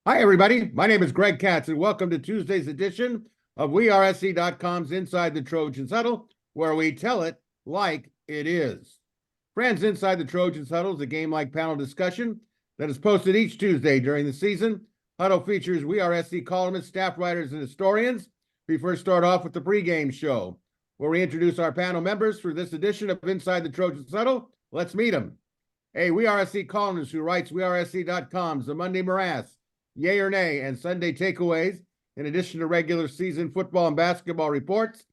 Hi, everybody. My name is Greg Katz, and welcome to Tuesday's edition of WeAreSC.com's Inside the Trojans Huddle, where we tell it like it is. Friends, Inside the Trojans Huddle is a game-like panel discussion that is posted each Tuesday during the season. Huddle features WeAreSC columnists, staff writers, and historians. We first start off with the pregame show, where we introduce our panel members for this edition of Inside the Trojans Huddle. Let's meet them. A WeAreSC columnist who writes WeAreSC.com's The Monday Morass, Yay or Nay, and Sunday Takeaways, in addition to regular season football and basketball reports.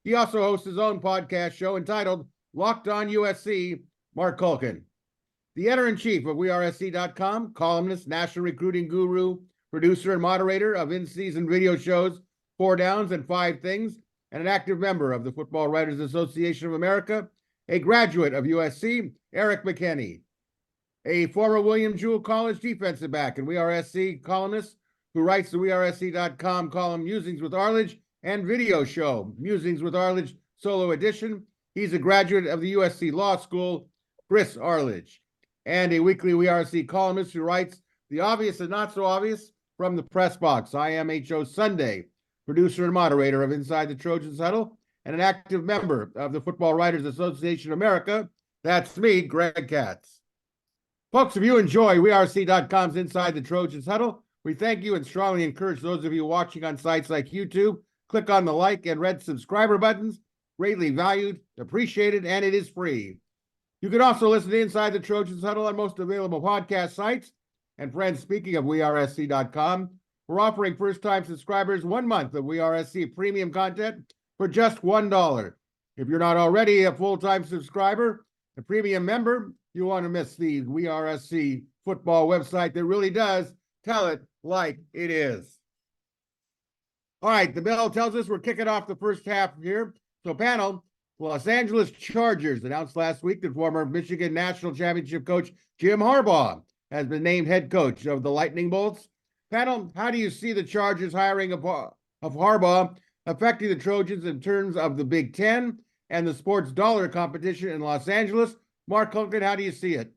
He also hosts his own podcast show entitled Locked On USC, Mark Culkin. The editor-in-chief of WeAreSC.com, columnist, national recruiting guru, producer, and moderator of in-season video shows 4 Downs and 5 Things, and an active member of the Football Writers Association of America, a graduate of USC, Eric McKinney. A former William Jewell College defensive back and WeAreSC columnist who writes the WeAreSC.com column Musings with Arledge and video show Musings with Arledge Solo Edition. He's a graduate of the USC Law School, Chris Arledge. And a weekly WeAreSC columnist who writes the obvious and not so obvious from the press box. I am H.O. Sunday, producer and moderator of Inside the Trojans Huddle, and an active member of the Football Writers Association of America. That's me, Greg Katz. Folks, if you enjoy WeAreSC.com's Inside the Trojans Huddle, we thank you and strongly encourage those of you watching on sites like YouTube, click on the like and red subscriber buttons. Greatly valued, appreciated, and it is free. You can also listen to Inside the Trojans Huddle on most available podcast sites. And friends, speaking of WeAreSC.com, we're offering first-time subscribers 1 month of WeAreSC premium content for just $1. If you're not already a full-time subscriber, a premium member, you want to miss the WeAreSC football website that really does tell it like it is. All right, the bell tells us we're kicking off the first half here. So panel, Los Angeles Chargers announced last week that former Michigan National Championship coach Jim Harbaugh has been named head coach of the Lightning Bolts. Panel, how do you see the Chargers hiring of Harbaugh affecting the Trojans in terms of the Big Ten and the sports dollar competition in Los Angeles? Mark Culkin, how do you see it?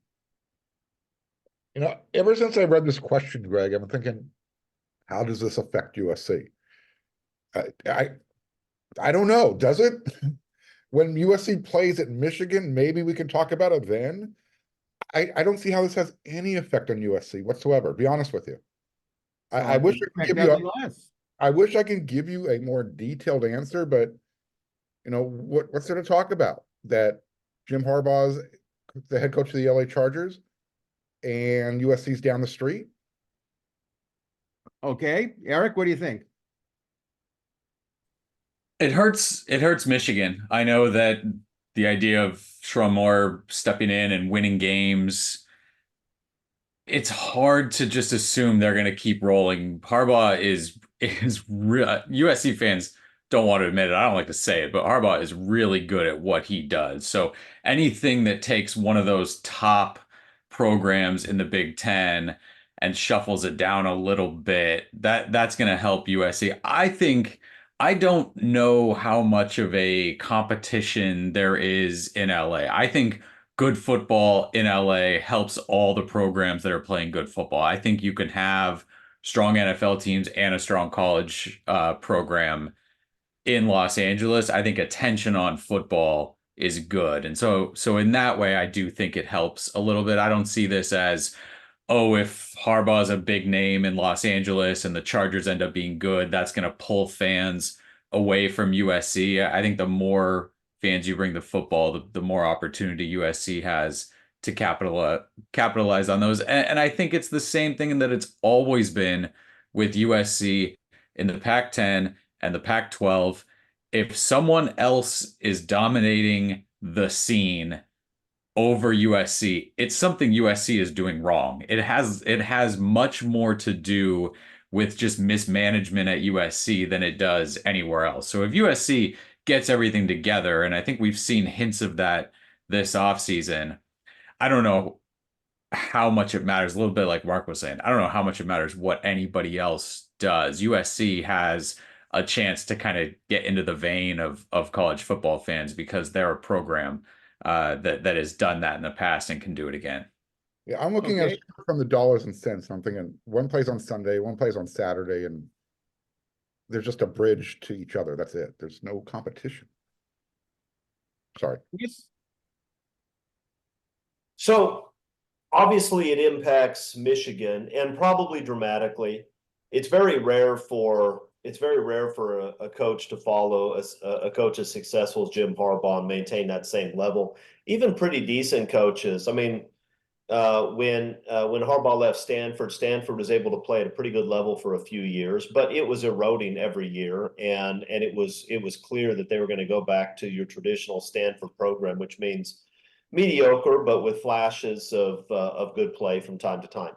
Ever since I read this question, Greg, I'm thinking, how does this affect USC? I don't know. Does it? When USC plays at Michigan, maybe we can talk about it then. I don't see how this has any effect on USC whatsoever. Be honest with you. I wish I could give you I wish I could give you a more detailed answer, but what's there to talk about? That Jim Harbaugh's the head coach of the LA Chargers and USC's down the street. Okay. Eric, what do you think? It hurts Michigan. I know that the idea of Sherrone Moore stepping in and winning games, it's hard to just assume they're going to keep rolling. Harbaugh is USC fans don't want to admit it. I don't like to say it, but Harbaugh is really good at what he does. So anything that takes one of those top programs in the Big Ten and shuffles it down a little bit, that's going to help USC. I don't know how much of a competition there is in LA. I think good football in LA helps all the programs that are playing good football. I think you can have strong NFL teams and a strong college program in Los Angeles. I think attention on football is good. And so in that way, I do think it helps a little bit. I don't see this as, oh, if Harbaugh's a big name in Los Angeles and the Chargers end up being good, that's going to pull fans away from USC. I think the more fans you bring to football, the more opportunity USC has to capitalize on those. And I think it's the same thing in that it's always been with USC in the Pac-10 and the Pac-12. If someone else is dominating the scene over USC, it's something USC is doing wrong. It has much more to do with just mismanagement at USC than it does anywhere else. So if USC gets everything together, and I think we've seen hints of that this offseason, I don't know how much it matters. A little bit like Mark was saying, I don't know how much it matters what anybody else does. USC has a chance to kind of get into the vein of college football fans because they're a program that has done that in the past and can do it again. Yeah, I'm looking at Okay. it from the dollars and cents. I'm thinking one plays on Sunday, one plays on Saturday, and there's just a bridge to each other. That's it. There's no competition. Sorry. Yes. So obviously it impacts Michigan and probably dramatically. It's very rare for a coach to follow a coach as successful as Jim Harbaugh and maintain that same level. Even pretty decent coaches. I mean, when Harbaugh left Stanford, Stanford was able to play at a pretty good level for a few years, but it was eroding every year, and it was clear that they were going to go back to your traditional Stanford program, which means mediocre, but with flashes of good play from time to time.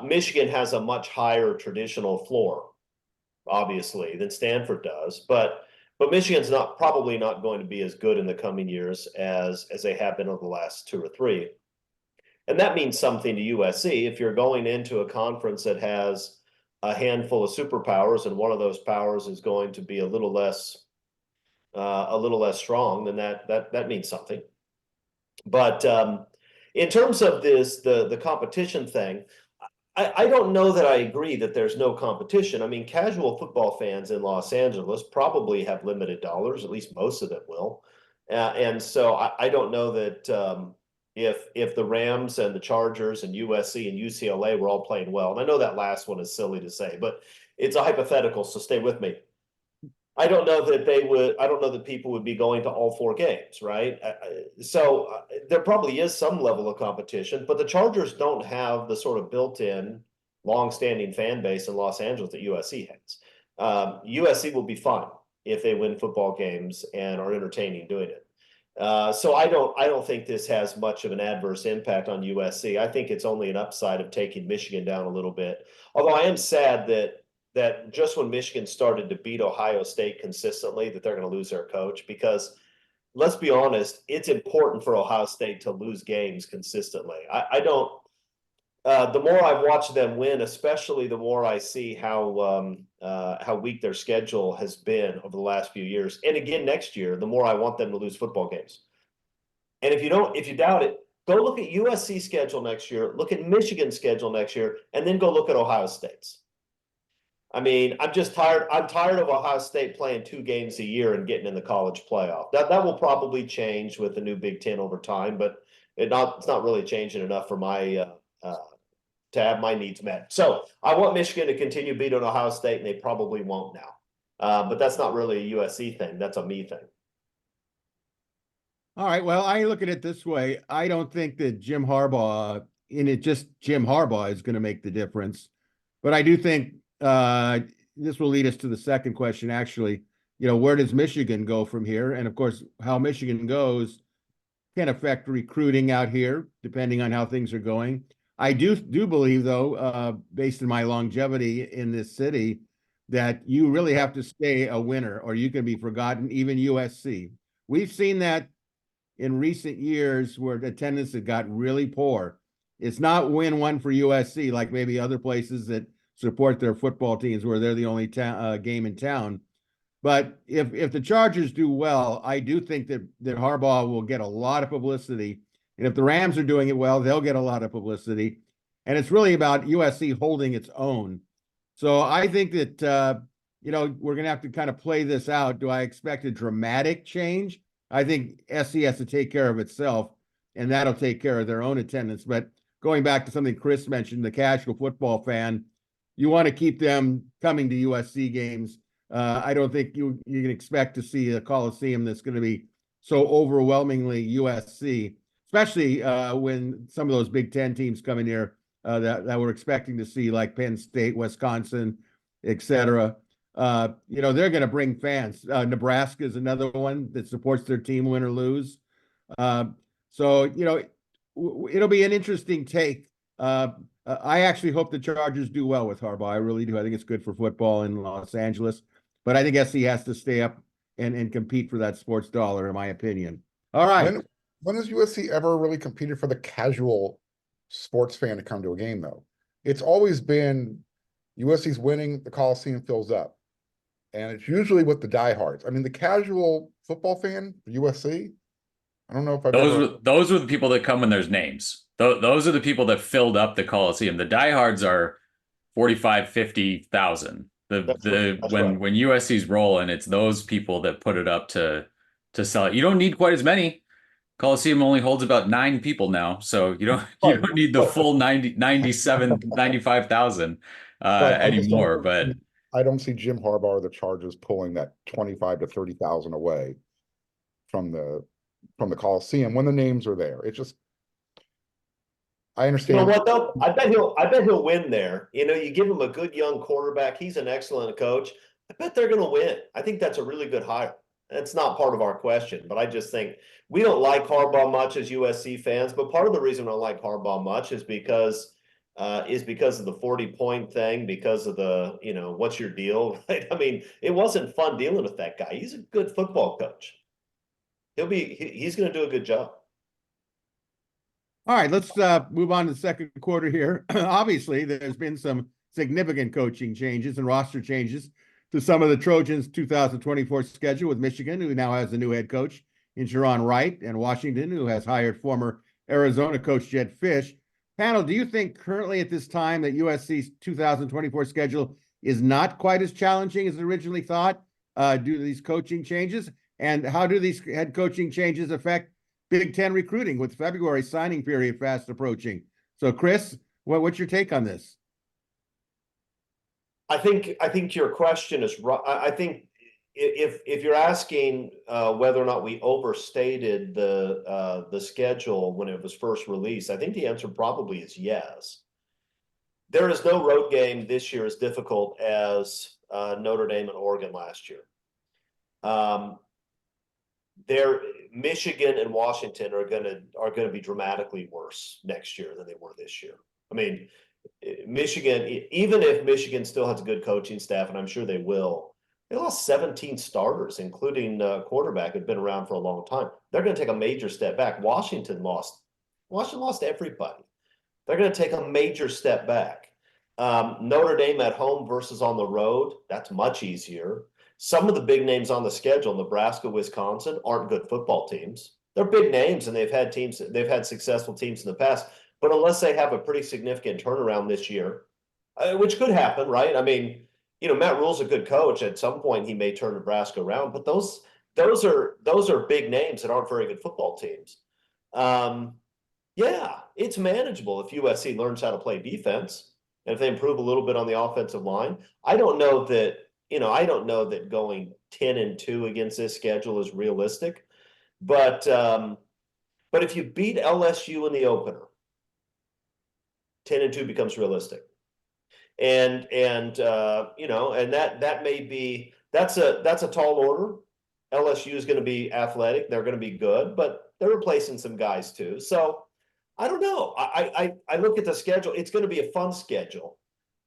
Michigan has a much higher traditional floor, obviously, than Stanford does, but Michigan's probably not going to be as good in the coming years as they have been over the last 2 or 3. And that means something to USC. If you're going into a conference that has a handful of superpowers, and one of those powers is going to be a little less strong, then that means something. But in terms of the competition thing, I don't know that I agree that there's no competition. I mean, casual football fans in Los Angeles probably have limited dollars, at least most of them will. And so I don't know that if the Rams and the Chargers and USC and UCLA were all playing well, and I know that last one is silly to say, but it's a hypothetical, so stay with me. I don't know that people would be going to all 4 games, right? So there probably is some level of competition, but the Chargers don't have the sort of built-in, long-standing fan base in Los Angeles that USC has. USC will be fine if they win football games and are entertaining doing it. So I don't think this has much of an adverse impact on USC. I think it's only an upside of taking Michigan down a little bit. Although I am sad that just when Michigan started to beat Ohio State consistently, that they're going to lose their coach, because let's be honest, it's important for Ohio State to lose games consistently. I don't. The more I've watched them win, especially the more I see how weak their schedule has been over the last few years, and again next year, the more I want them to lose football games. And if you doubt it, go look at USC schedule next year, look at Michigan's schedule next year, and then go look at Ohio State's. I mean, I'm just tired. I'm tired of Ohio State playing 2 games a year and getting in the college playoff. That will probably change with the new Big Ten over time, but it's not really changing enough for my to have my needs met. So I want Michigan to continue beating Ohio State, and they probably won't now. But that's not really a USC thing. That's a me thing. All right. Well, I look at it this way. I don't think that Jim Harbaugh is going to make the difference. But I do think this will lead us to the second question, actually. Where does Michigan go from here? And of course, how Michigan goes can affect recruiting out here, depending on how things are going. I do believe, though, based on my longevity in this city, that you really have to stay a winner or you can be forgotten, even USC. We've seen that in recent years where attendance had got really poor. It's not win one for USC like maybe other places that support their football teams where they're the only game in town. But if the Chargers do well, I do think that Harbaugh will get a lot of publicity. And if the Rams are doing it well, they'll get a lot of publicity. And it's really about USC holding its own. So I think that, we're going to have to kind of play this out. Do I expect a dramatic change? I think SC has to take care of itself, and that'll take care of their own attendance. But going back to something Chris mentioned, the casual football fan, you want to keep them coming to USC games. I don't think you can expect to see a Coliseum that's going to be so overwhelmingly USC, especially when some of those Big Ten teams come in here that we're expecting to see, like Penn State, Wisconsin, etc. They're going to bring fans. Nebraska is another one that supports their team, win or lose. So it'll be an interesting take. I actually hope the Chargers do well with Harbaugh. I really do. I think it's good for football in Los Angeles. But I think SC has to stay up and compete for that sports dollar, in my opinion. All right. When has USC ever really competed for the casual sports fan to come to a game, though? It's always been USC's winning, the Coliseum fills up. And it's usually with the diehards. I mean, the casual football fan for USC, I don't know if I've Those ever. were those were the people that come when there's names. Those are the people that filled up the Coliseum. The diehards are 45, 50,000. That's right. When USC's rolling, it's those people that put it up to sell it. You don't need quite as many. Coliseum only holds about 9 people now, so you Right, don't need the but full 90, 97, 95,000 but I just anymore. don't. But I don't see Jim Harbaugh or the Chargers pulling that 25 to 30,000 away from the Coliseum when the names are there. It just, I You know understand. what though? I bet he'll win there. You know, you give him a good young quarterback. He's an excellent coach. I bet they're going to win. I think that's a really good hire. That's not part of our question, but I just think we don't like Harbaugh much as USC fans. But part of the reason we don't like Harbaugh much is because of the 40-point thing, because of the, what's your deal? Right? I mean, it wasn't fun dealing with that guy. He's a good football coach. He's going to do a good job. All right, let's move on to the second quarter here. Obviously, there's been some significant coaching changes and roster changes to some of the Trojans' 2024 schedule, with Michigan, who now has a new head coach in Sharon Wright, and Washington, who has hired former Arizona coach Jed Fish. Panel, do you think currently at this time that USC's 2024 schedule is not quite as challenging as originally thought due to these coaching changes? And how do these head coaching changes affect Big Ten recruiting, with February signing period fast approaching? So, Chris, what's your take on this? I think your question is right. I think if you're asking whether or not we overstated the schedule when it was first released, I think the answer probably is yes. There is no road game this year as difficult as Notre Dame and Oregon last year. Michigan and Washington are gonna be dramatically worse next year than they were this year. I mean, Michigan, even if Michigan still has a good coaching staff, and I'm sure they will, they lost 17 starters, including quarterback who'd been around for a long time. They're going to take a major step back. Washington lost everybody. They're going to take a major step back. Notre Dame at home versus on the road, that's much easier. Some of the big names on the schedule, Nebraska, Wisconsin, aren't good football teams. They're big names, and they've had successful teams in the past. But unless they have a pretty significant turnaround this year, which could happen, right? I mean, Matt Rule's a good coach. At some point, he may turn Nebraska around. But those are big names that aren't very good football teams. Yeah, it's manageable if USC learns how to play defense and if they improve a little bit on the offensive line. I don't know that going 10-2 against this schedule is realistic, but if you beat LSU in the opener, 10-2 becomes realistic. And that may be, that's a tall order. LSU is going to be athletic. They're going to be good, but they're replacing some guys too. So I don't know. I look at the schedule. It's going to be a fun schedule.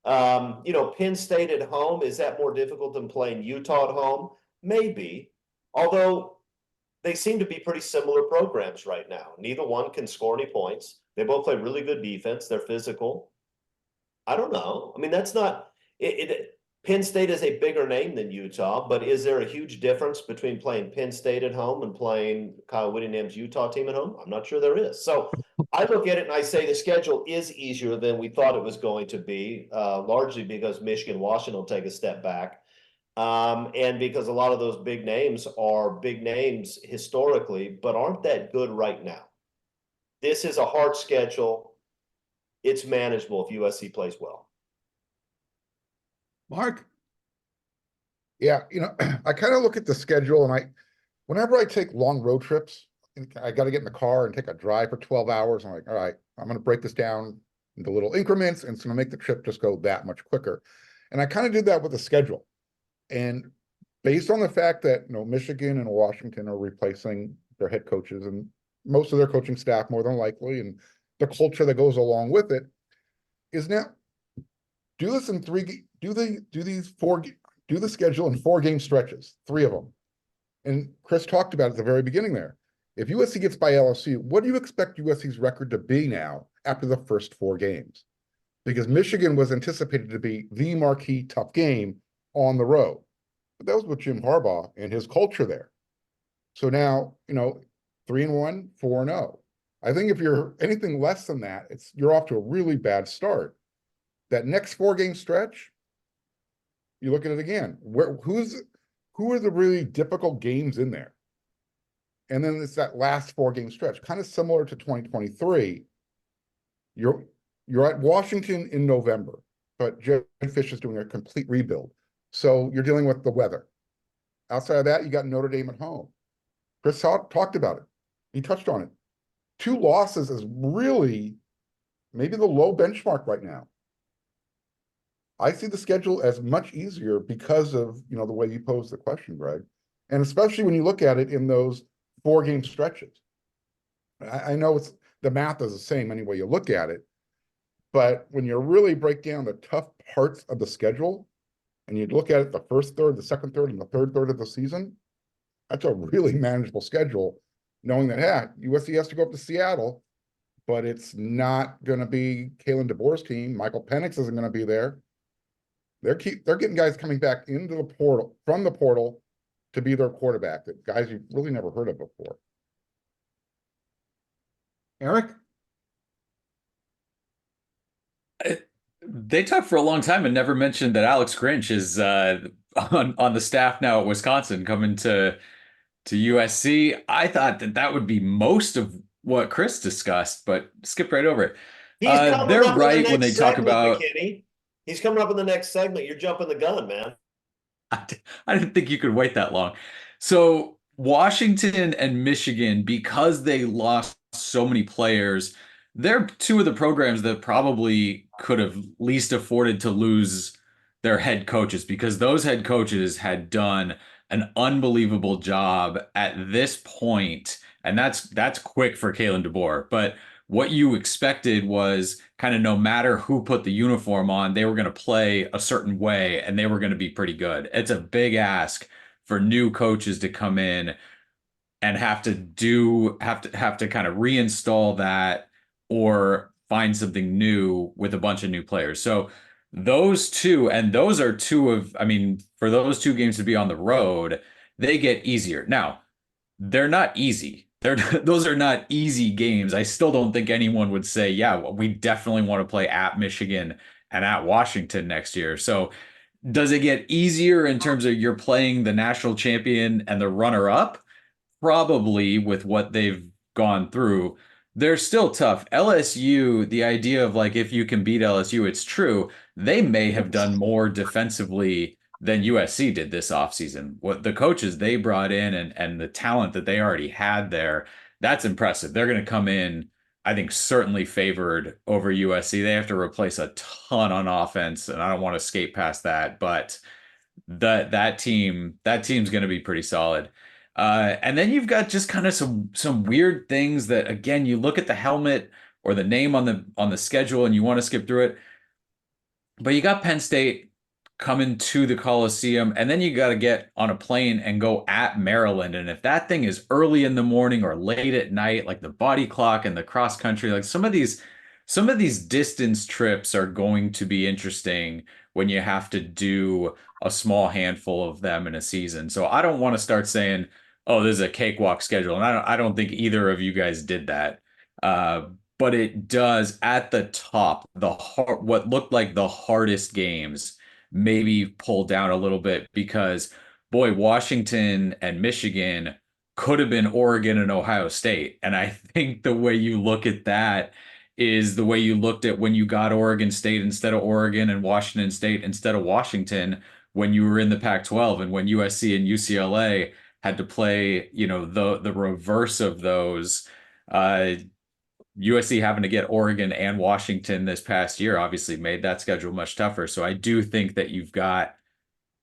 Penn State at home, is that more difficult than playing Utah at home? Maybe. Although they seem to be pretty similar programs right now. Neither one can score any points. They both play really good defense. They're physical. I don't know. I mean, that's not it. Penn State is a bigger name than Utah, but is there a huge difference between playing Penn State at home and playing Kyle Whittingham's Utah team at home? I'm not sure there is. So I look at it and I say the schedule is easier than we thought it was going to be, largely because Michigan, Washington will take a step back. And because a lot of those big names are big names historically, but aren't that good right now. This is a hard schedule. It's manageable if USC plays well. Mark? Yeah, I kind of look at the schedule, and whenever I take long road trips, I got to get in the car and take a drive for 12 hours. I'm like, all right, I'm going to break this down into little increments, and it's going to make the trip just go that much quicker. And I kind of did that with the schedule. And based on the fact that, Michigan and Washington are replacing their head coaches and most of their coaching staff, more than likely, and the culture that goes along with it, is now do the schedule in 4-game stretches, 3 of them. And Chris talked about at the very beginning there. If USC gets by LSU, what do you expect USC's record to be now after the first 4 games? Because Michigan was anticipated to be the marquee tough game on the road. But that was with Jim Harbaugh and his culture there. So now, 3-1, 4-0. I think if you're anything less than that, you're off to a really bad start. That next 4-game stretch, you look at it again. Who are the really difficult games in there? And then it's that last 4-game stretch, kind of similar to 2023. You're at Washington in November, but Jim Fish is doing a complete rebuild. So you're dealing with the weather. Outside of that, you got Notre Dame at home. Chris talked about it. He touched on it. 2 losses is really maybe the low benchmark right now. I see the schedule as much easier because of, the way you posed the question, Greg. And especially when you look at it in those 4-game stretches. I know the math is the same any way you look at it, but when you really break down the tough parts of the schedule and you look at it the first third, the second third, and the third third of the season, that's a really manageable schedule, knowing that, USC has to go up to Seattle, but it's not going to be Kalen DeBoer's team. Michael Penix isn't going to be there. They're getting guys coming back into the portal, from the portal, to be their quarterback, that guys you've really never heard of before. Eric? They talked for a long time and never mentioned that Alex Grinch is on the staff now at Wisconsin, coming to USC. I thought that would be most of what Chris discussed, but skip right over it. He's coming they're up in right the when they next talk segment, about. McKinney. He's coming up in the next segment. You're jumping the gun, man. I didn't think you could wait that long. So Washington and Michigan, because they lost so many players, they're 2 of the programs that probably could have least afforded to lose their head coaches, because those head coaches had done an unbelievable job at this point, and that's quick for Kalen DeBoer. But what you expected was kind of, no matter who put the uniform on, they were going to play a certain way and they were going to be pretty good. It's a big ask for new coaches to come in and have to kind of reinstall that or find something new with a bunch of new players. So those 2, and those are 2 of, for those 2 games to be on the road, they get easier. Now, they're not easy. Those are not easy games. I still don't think anyone would say, yeah, well, we definitely want to play at Michigan and at Washington next year. So does it get easier in terms of you're playing the national champion and the runner-up? Probably, with what they've gone through. They're still tough. LSU, the idea of if you can beat LSU, it's true. They may have done more defensively than USC did this offseason. What the coaches they brought in and the talent that they already had there, that's impressive. They're going to come in, I think, certainly favored over USC. They have to replace a ton on offense, and I don't want to skate past that, but that team's going to be pretty solid. And then you've got just kind of some weird things that, again, you look at the helmet or the name on the schedule and you want to skip through it. But you got Penn State coming to the Coliseum, and then you got to get on a plane and go at Maryland. And if that thing is early in the morning or late at night, like the body clock and the cross country, like some of these distance trips are going to be interesting when you have to do a small handful of them in a season. So I don't want to start saying, oh, this is a cakewalk schedule. And I don't think either of you guys did that. But it does, at the top, what looked like the hardest games maybe pull down a little bit, because, boy, Washington and Michigan could have been Oregon and Ohio State. And I think the way you look at that is the way you looked at when you got Oregon State instead of Oregon and Washington State instead of Washington when you were in the Pac-12, and when USC and UCLA had to play, the reverse of those. USC having to get Oregon and Washington this past year obviously made that schedule much tougher. So I do think that you've got,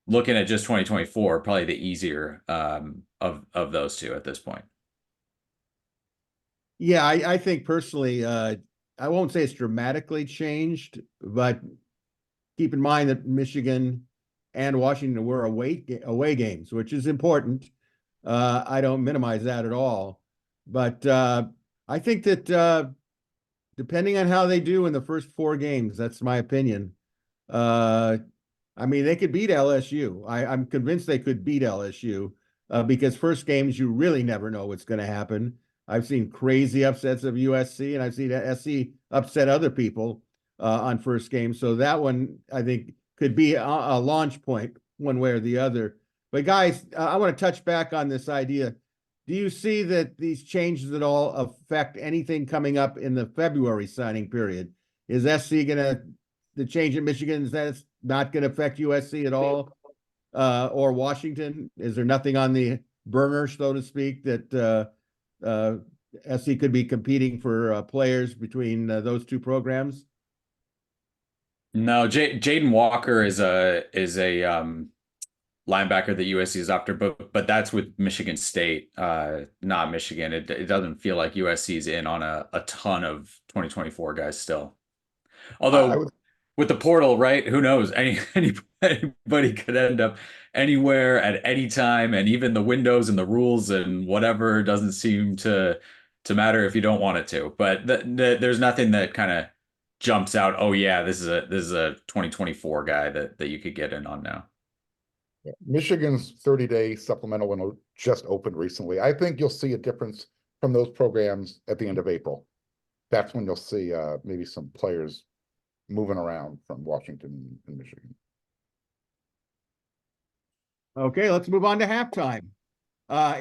looking at just 2024, probably the easier of those 2 at this point. Yeah, I think personally, I won't say it's dramatically changed, but keep in mind that Michigan and Washington were away games, which is important. I don't minimize that at all. But I think that depending on how they do in the first 4 games, that's my opinion. They could beat LSU. I'm convinced they could beat LSU because first games, you really never know what's going to happen. I've seen crazy upsets of USC, and I've seen SC upset other people on first game. So that one, I think, could be a launch point one way or the other. But guys, I want to touch back on this idea. Do you see that these changes at all affect anything coming up in the February signing period? Is SC the change in Michigan, is that it's not going to affect USC at all? Or Washington? Is there nothing on the burner, so to speak, that SC could be competing for players between those two programs? No, Jaden Walker is a linebacker that USC is after, but that's with Michigan State, not Michigan. It doesn't feel like USC is in on a ton of 2024 guys still. Although with the portal, right? Who knows? Anybody could end up anywhere at any time, and even the windows and the rules and whatever doesn't seem to matter if you don't want it to. But there's nothing that kind of jumps out. Oh yeah, this is a 2024 guy that you could get in on now. Michigan's 30-day supplemental window just opened recently. I think you'll see a difference from those programs at the end of April. That's when you'll see maybe some players moving around from Washington and Michigan. Okay, let's move on to halftime.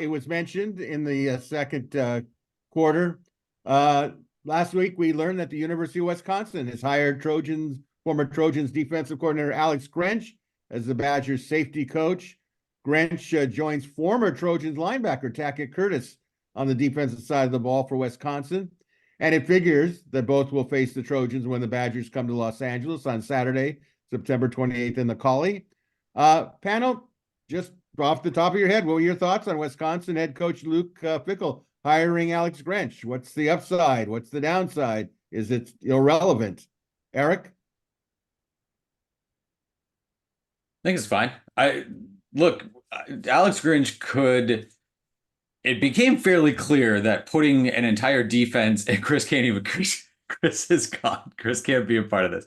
It was mentioned in the second quarter. Last week, we learned that the University of Wisconsin has hired former Trojans defensive coordinator Alex Grinch as the Badgers safety coach. Grinch joins former Trojans linebacker Tackett Curtis on the defensive side of the ball for Wisconsin. And it figures that both will face the Trojans when the Badgers come to Los Angeles on Saturday, September 28th in the Collie. Panel, just off the top of your head, what were your thoughts on Wisconsin head coach Luke Fickell hiring Alex Grinch? What's the upside? What's the downside? Is it irrelevant? Eric? I think it's fine. Alex Grinch it became fairly clear that putting an entire defense, and Chris is gone. Chris can't be a part of this.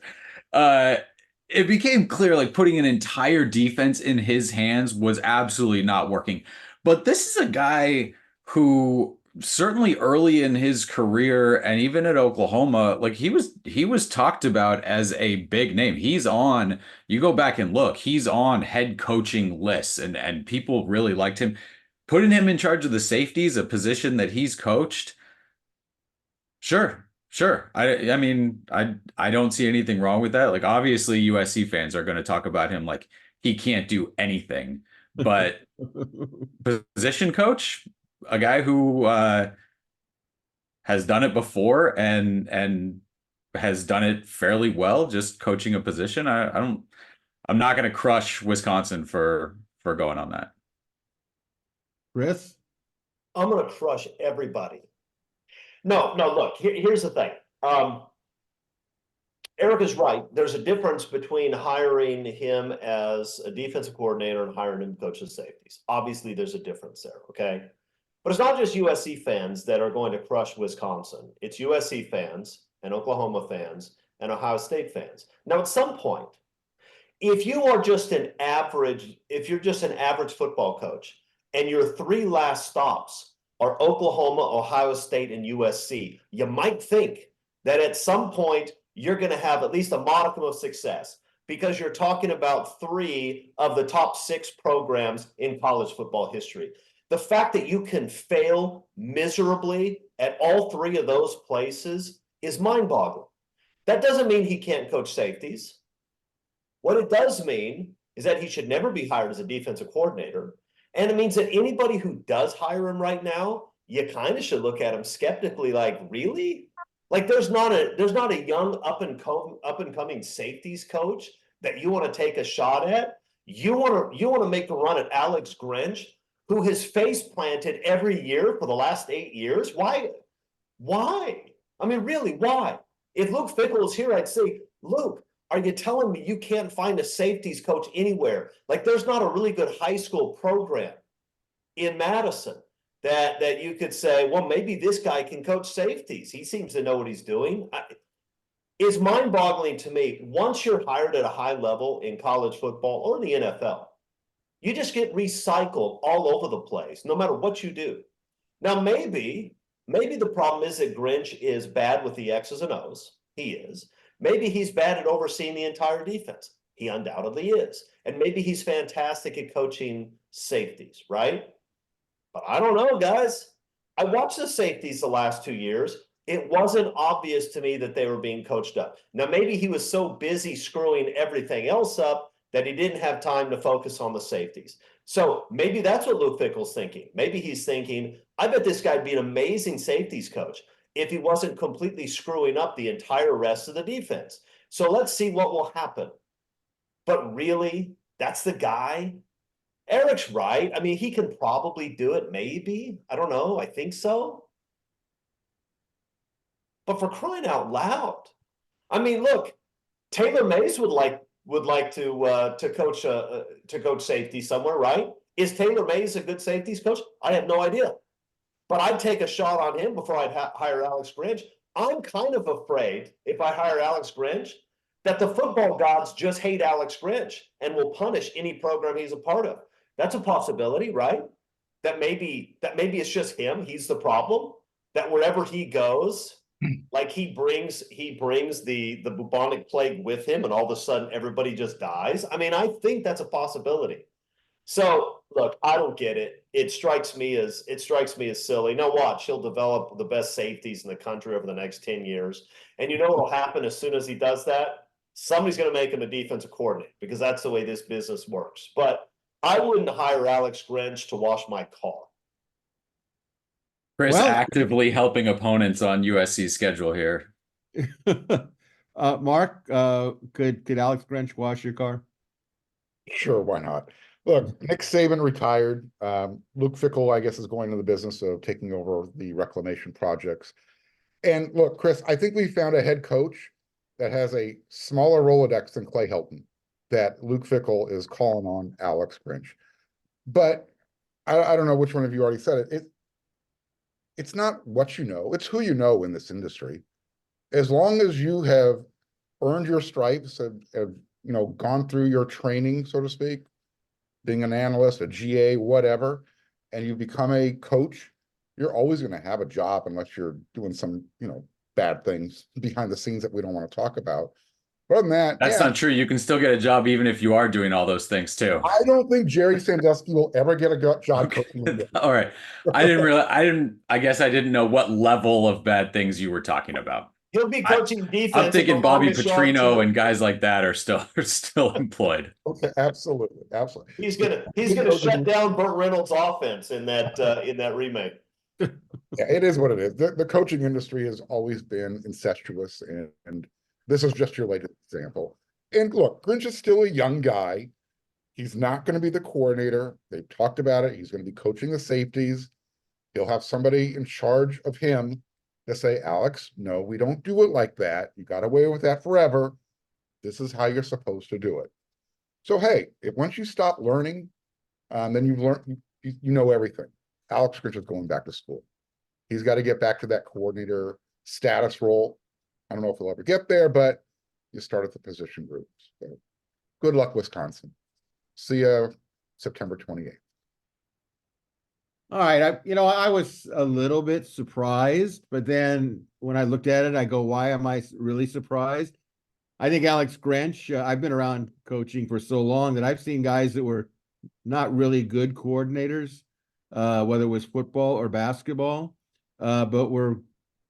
It became clear like putting an entire defense in his hands was absolutely not working. But this is a guy who certainly early in his career and even at Oklahoma, like he was talked about as a big name. You go back and look, he's on head coaching lists and people really liked him. Putting him in charge of the safeties, a position that he's coached. Sure. I mean, I don't see anything wrong with that. Like obviously USC fans are going to talk about him like he can't do anything, but position coach, a guy who has done it before and has done it fairly well, just coaching a position. I'm not going to crush Wisconsin for going on that. Chris? I'm going to crush everybody. No, look, here's the thing. Eric is right. There's a difference between hiring him as a defensive coordinator and hiring him to coach the safeties. Obviously, there's a difference there, okay? But it's not just USC fans that are going to crush Wisconsin. It's USC fans and Oklahoma fans and Ohio State fans. Now, at some point, if you're just an average football coach and your three last stops are Oklahoma, Ohio State, and USC, you might think that at some point you're going to have at least a modicum of success because you're talking about three of the top 6 programs in college football history. The fact that you can fail miserably at all 3 of those places is mind-boggling. That doesn't mean he can't coach safeties. What it does mean is that he should never be hired as a defensive coordinator. And it means that anybody who does hire him right now, you kind of should look at him skeptically, like, really? Like there's not a young up and coming safeties coach that you want to take a shot at. You want to make a run at Alex Grinch, who has face planted every year for the last 8 years. Why? I mean, really, why? If Luke Fickell was here, I'd say, Luke, are you telling me you can't find a safeties coach anywhere? Like there's not a really good high school program in Madison that you could say, well, maybe this guy can coach safeties. He seems to know what he's doing. It's mind-boggling to me. Once you're hired at a high level in college football or the NFL, you just get recycled all over the place, no matter what you do. Now, maybe Maybe the problem is that Grinch is bad with the X's and O's. He is. Maybe he's bad at overseeing the entire defense. He undoubtedly is. And maybe he's fantastic at coaching safeties, right? But I don't know, guys. I watched the safeties the last 2 years. It wasn't obvious to me that they were being coached up. Now, maybe he was so busy screwing everything else up that he didn't have time to focus on the safeties. So maybe that's what Luke Fickell's thinking. Maybe he's thinking, I bet this guy'd be an amazing safeties coach if he wasn't completely screwing up the entire rest of the defense. So let's see what will happen. But really, that's the guy? Eric's right. I mean, he can probably do it, maybe. I don't know. I think so. But for crying out loud, I mean, look, Taylor Mays would like to coach safety somewhere, right? Is Taylor Mays a good safeties coach? I have no idea. But I'd take a shot on him before I'd hire Alex Grinch. I'm kind of afraid if I hire Alex Grinch that the football gods just hate Alex Grinch and will punish any program he's a part of. That's a possibility, right? That maybe it's just him. He's the problem. That wherever he goes, like he brings the bubonic plague with him, and all of a sudden everybody just dies. I mean, I think that's a possibility. So look, I don't get it. It strikes me as silly. Now watch, he'll develop the best safeties in the country over the next 10 years. And you know what will happen as soon as he does that? Somebody's going to make him a defensive coordinator, because that's the way this business works. But I wouldn't hire Alex Grinch to wash my car. Chris Well- actively helping opponents on USC's schedule here. Mark, could Alex Grinch wash your car? Sure, why not? Look, Nick Saban retired. Luke Fickell, I guess, is going into the business of taking over the reclamation projects. And look, Chris, I think we found a head coach that has a smaller Rolodex than Clay Helton, that Luke Fickell is calling on Alex Grinch. But I don't know which one of you already said it. It's not what you know, it's who you know in this industry. As long as you have earned your stripes, have gone through your training, so to speak, being an analyst, a GA, whatever, and you become a coach, you're always going to have a job unless you're doing some, bad things behind the scenes that we don't want to talk about. But other than that, That's not true. You can still get a job even if you are doing all those things too. I don't think Jerry Sandusky will ever get a job coaching. Okay. All right. I guess I didn't know what level of bad things you were talking about. He'll be coaching defense. I'm thinking Bobby along with Petrino Sean and guys like that are still employed. Okay, absolutely. He's gonna shut down Burt Reynolds' offense in that remake. Yeah, it is what it is. The coaching industry has always been incestuous, and this is just your latest example. And look, Grinch is still a young guy. He's not going to be the coordinator. They've talked about it. He's going to be coaching the safeties. He'll have somebody in charge of him to say, Alex, no, we don't do it like that. You got away with that forever. This is how you're supposed to do it. So, hey, if once you stop learning, then you've learned, you know everything. Alex Grinch is going back to school. He's got to get back to that coordinator status role. I don't know if he'll ever get there, but you start at the position groups. So good luck, Wisconsin. See you September 28th. All right. I was a little bit surprised, but then when I looked at it, I go, why am I really surprised? I think Alex Grinch, I've been around coaching for so long that I've seen guys that were not really good coordinators, whether it was football or basketball, but were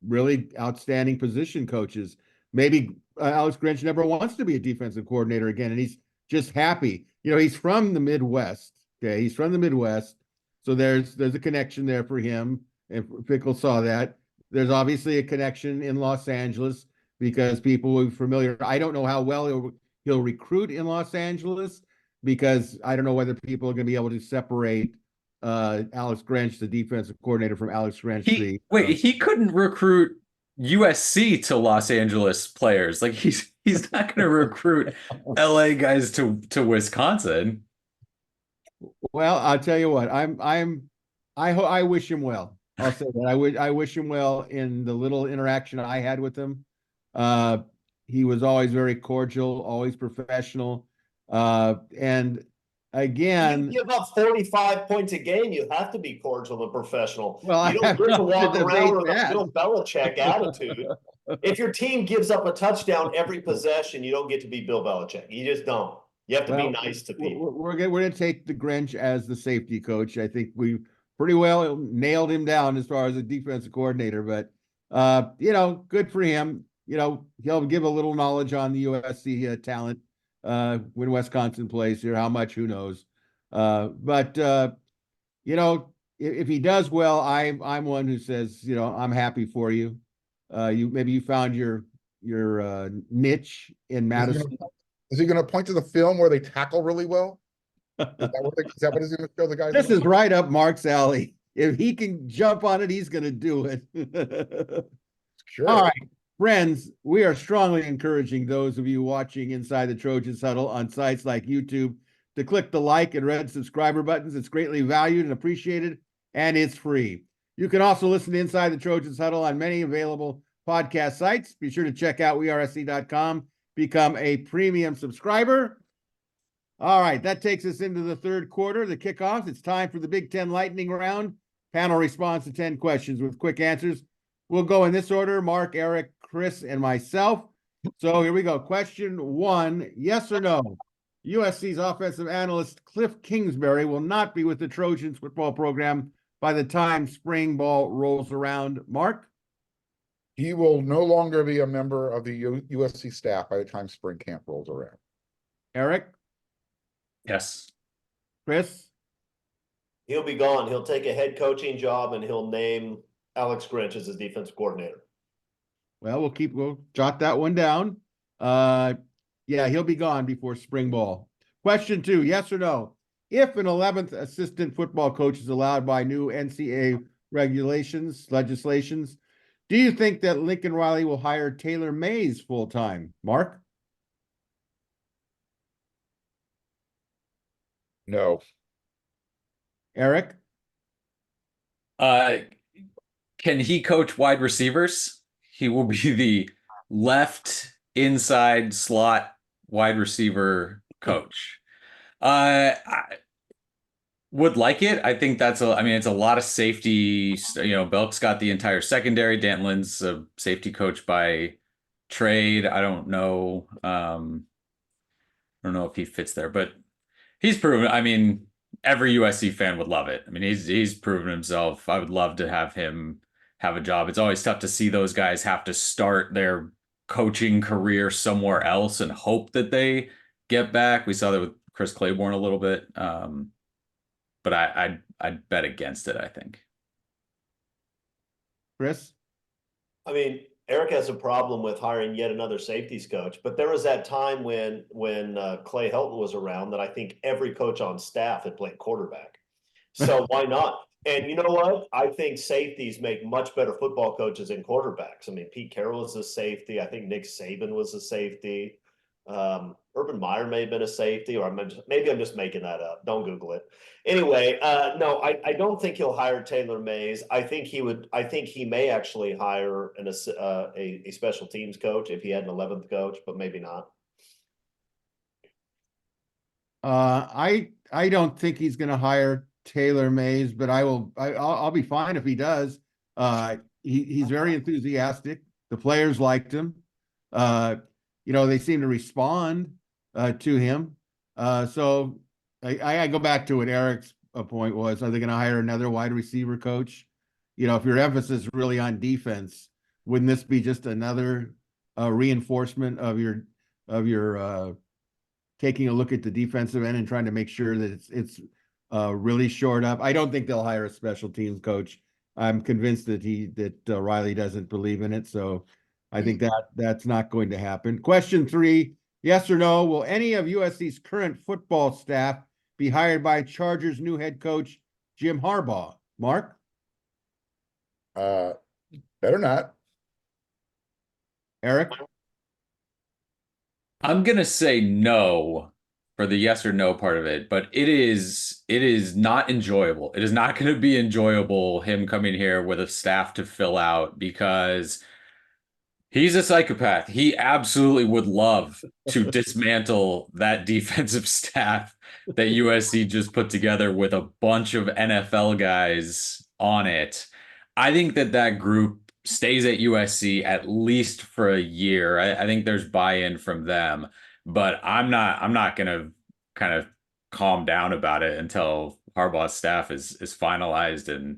really outstanding position coaches. Maybe Alex Grinch never wants to be a defensive coordinator again, and he's just happy. He's from the Midwest. Okay, he's from the Midwest, so there's a connection there for him, and Fickell saw that. There's obviously a connection in Los Angeles because people are familiar. I don't know how well he'll recruit in Los Angeles, because I don't know whether people are going to be able to separate Alex Grinch, the defensive coordinator, from Alex Grinch. He couldn't recruit USC to Los Angeles players. Like he's not going to recruit LA guys to Wisconsin. Well, I'll tell you what, I wish him well. I'll say that. I wish him well in the little interaction I had with him. He was always very cordial, always professional. And You again, give up 45 points a game, you have to be cordial and professional. well, You I'm don't get to not walk gonna around debate with a that. Bill Belichick attitude. If your team gives up a touchdown every possession, you don't get to be Bill Belichick. You just don't. You have to be Well, nice to people. we're gonna take the Grinch as the safety coach. I think we pretty well nailed him down as far as a defensive coordinator, but good for him. He'll give a little knowledge on the USC talent when Wisconsin plays here. How much, who knows? But if he does well, I'm one who says, I'm happy for you. You found your niche in Madison. Is he gonna point to the film where they tackle really well? Is that what he's gonna show the guys? This is right up Mark's alley. If he can jump on it, he's going to do it. Sure. All right, friends, we are strongly encouraging those of you watching Inside the Trojans Huddle on sites like YouTube to click the like and red subscriber buttons. It's greatly valued and appreciated, and it's free. You can also listen to Inside the Trojans Huddle on many available podcast sites. Be sure to check out WeAreSC.com, become a premium subscriber. All right, that takes us into the third quarter, the kickoffs. It's time for the Big Ten Lightning Round. Panel responds to 10 questions with quick answers. We'll go in this order: Mark, Eric, Chris, and myself. So here we go. Question 1, yes or no? USC's offensive analyst Cliff Kingsbury will not be with the Trojans football program by the time spring ball rolls around. Mark? He will no longer be a member of the USC staff by the time spring camp rolls around. Eric? Yes. Chris? He'll be gone. He'll take a head coaching job and he'll name Alex Grinch as his defensive coordinator. Well, we'll jot that one down. Yeah, he'll be gone before spring ball. Question 2, yes or no? If an 11th assistant football coach is allowed by new NCAA legislations, do you think that Lincoln Riley will hire Taylor Mays full-time? Mark? No. Eric? Can he coach wide receivers? He will be the left inside slot wide receiver coach. I would like it. I think it's a lot of safety. Belk's got the entire secondary. Dantlin's a safety coach by trade. I don't know. I don't know if he fits there, but he's proven. Every USC fan would love it. He's proven himself. I would love to have him have a job. It's always tough to see those guys have to start their coaching career somewhere else and hope that they get back. We saw that with Chris Claiborne a little bit. But I'd bet against it, I think. Chris? Eric has a problem with hiring yet another safeties coach, but there was that time when Clay Helton was around that I think every coach on staff had played quarterback. So why not? And you know what? I think safeties make much better football coaches than quarterbacks. Pete Carroll was a safety. I think Nick Saban was a safety. Urban Meyer may have been a safety, or maybe I'm just making that up. Don't Google it. Anyway, no, I don't think he'll hire Taylor Mays. I think he may actually hire a special teams coach if he had an 11th coach, but maybe not. I don't think he's going to hire Taylor Mays, but I'll be fine if he does. He's very enthusiastic. The players liked him. They seem to respond to him. So I go back to what Eric's point was. Are they going to hire another wide receiver coach? If your emphasis is really on defense, wouldn't this be just another reinforcement of your taking a look at the defensive end and trying to make sure that it's really shored up? I don't think they'll hire a special teams coach. I'm convinced that Riley doesn't believe in it. So I think that's not going to happen. Question 3, yes or no? Will any of USC's current football staff be hired by Chargers' new head coach, Jim Harbaugh? Mark? Better not. Eric? I'm going to say no for the yes or no part of it, but it is not enjoyable. It is not going to be enjoyable him coming here with a staff to fill out, because he's a psychopath. He absolutely would love to dismantle that defensive staff that USC just put together with a bunch of NFL guys on it. I think that group stays at USC at least for a year. I think there's buy-in from them, but I'm not gonna kind of calm down about it until Harbaugh's staff is finalized and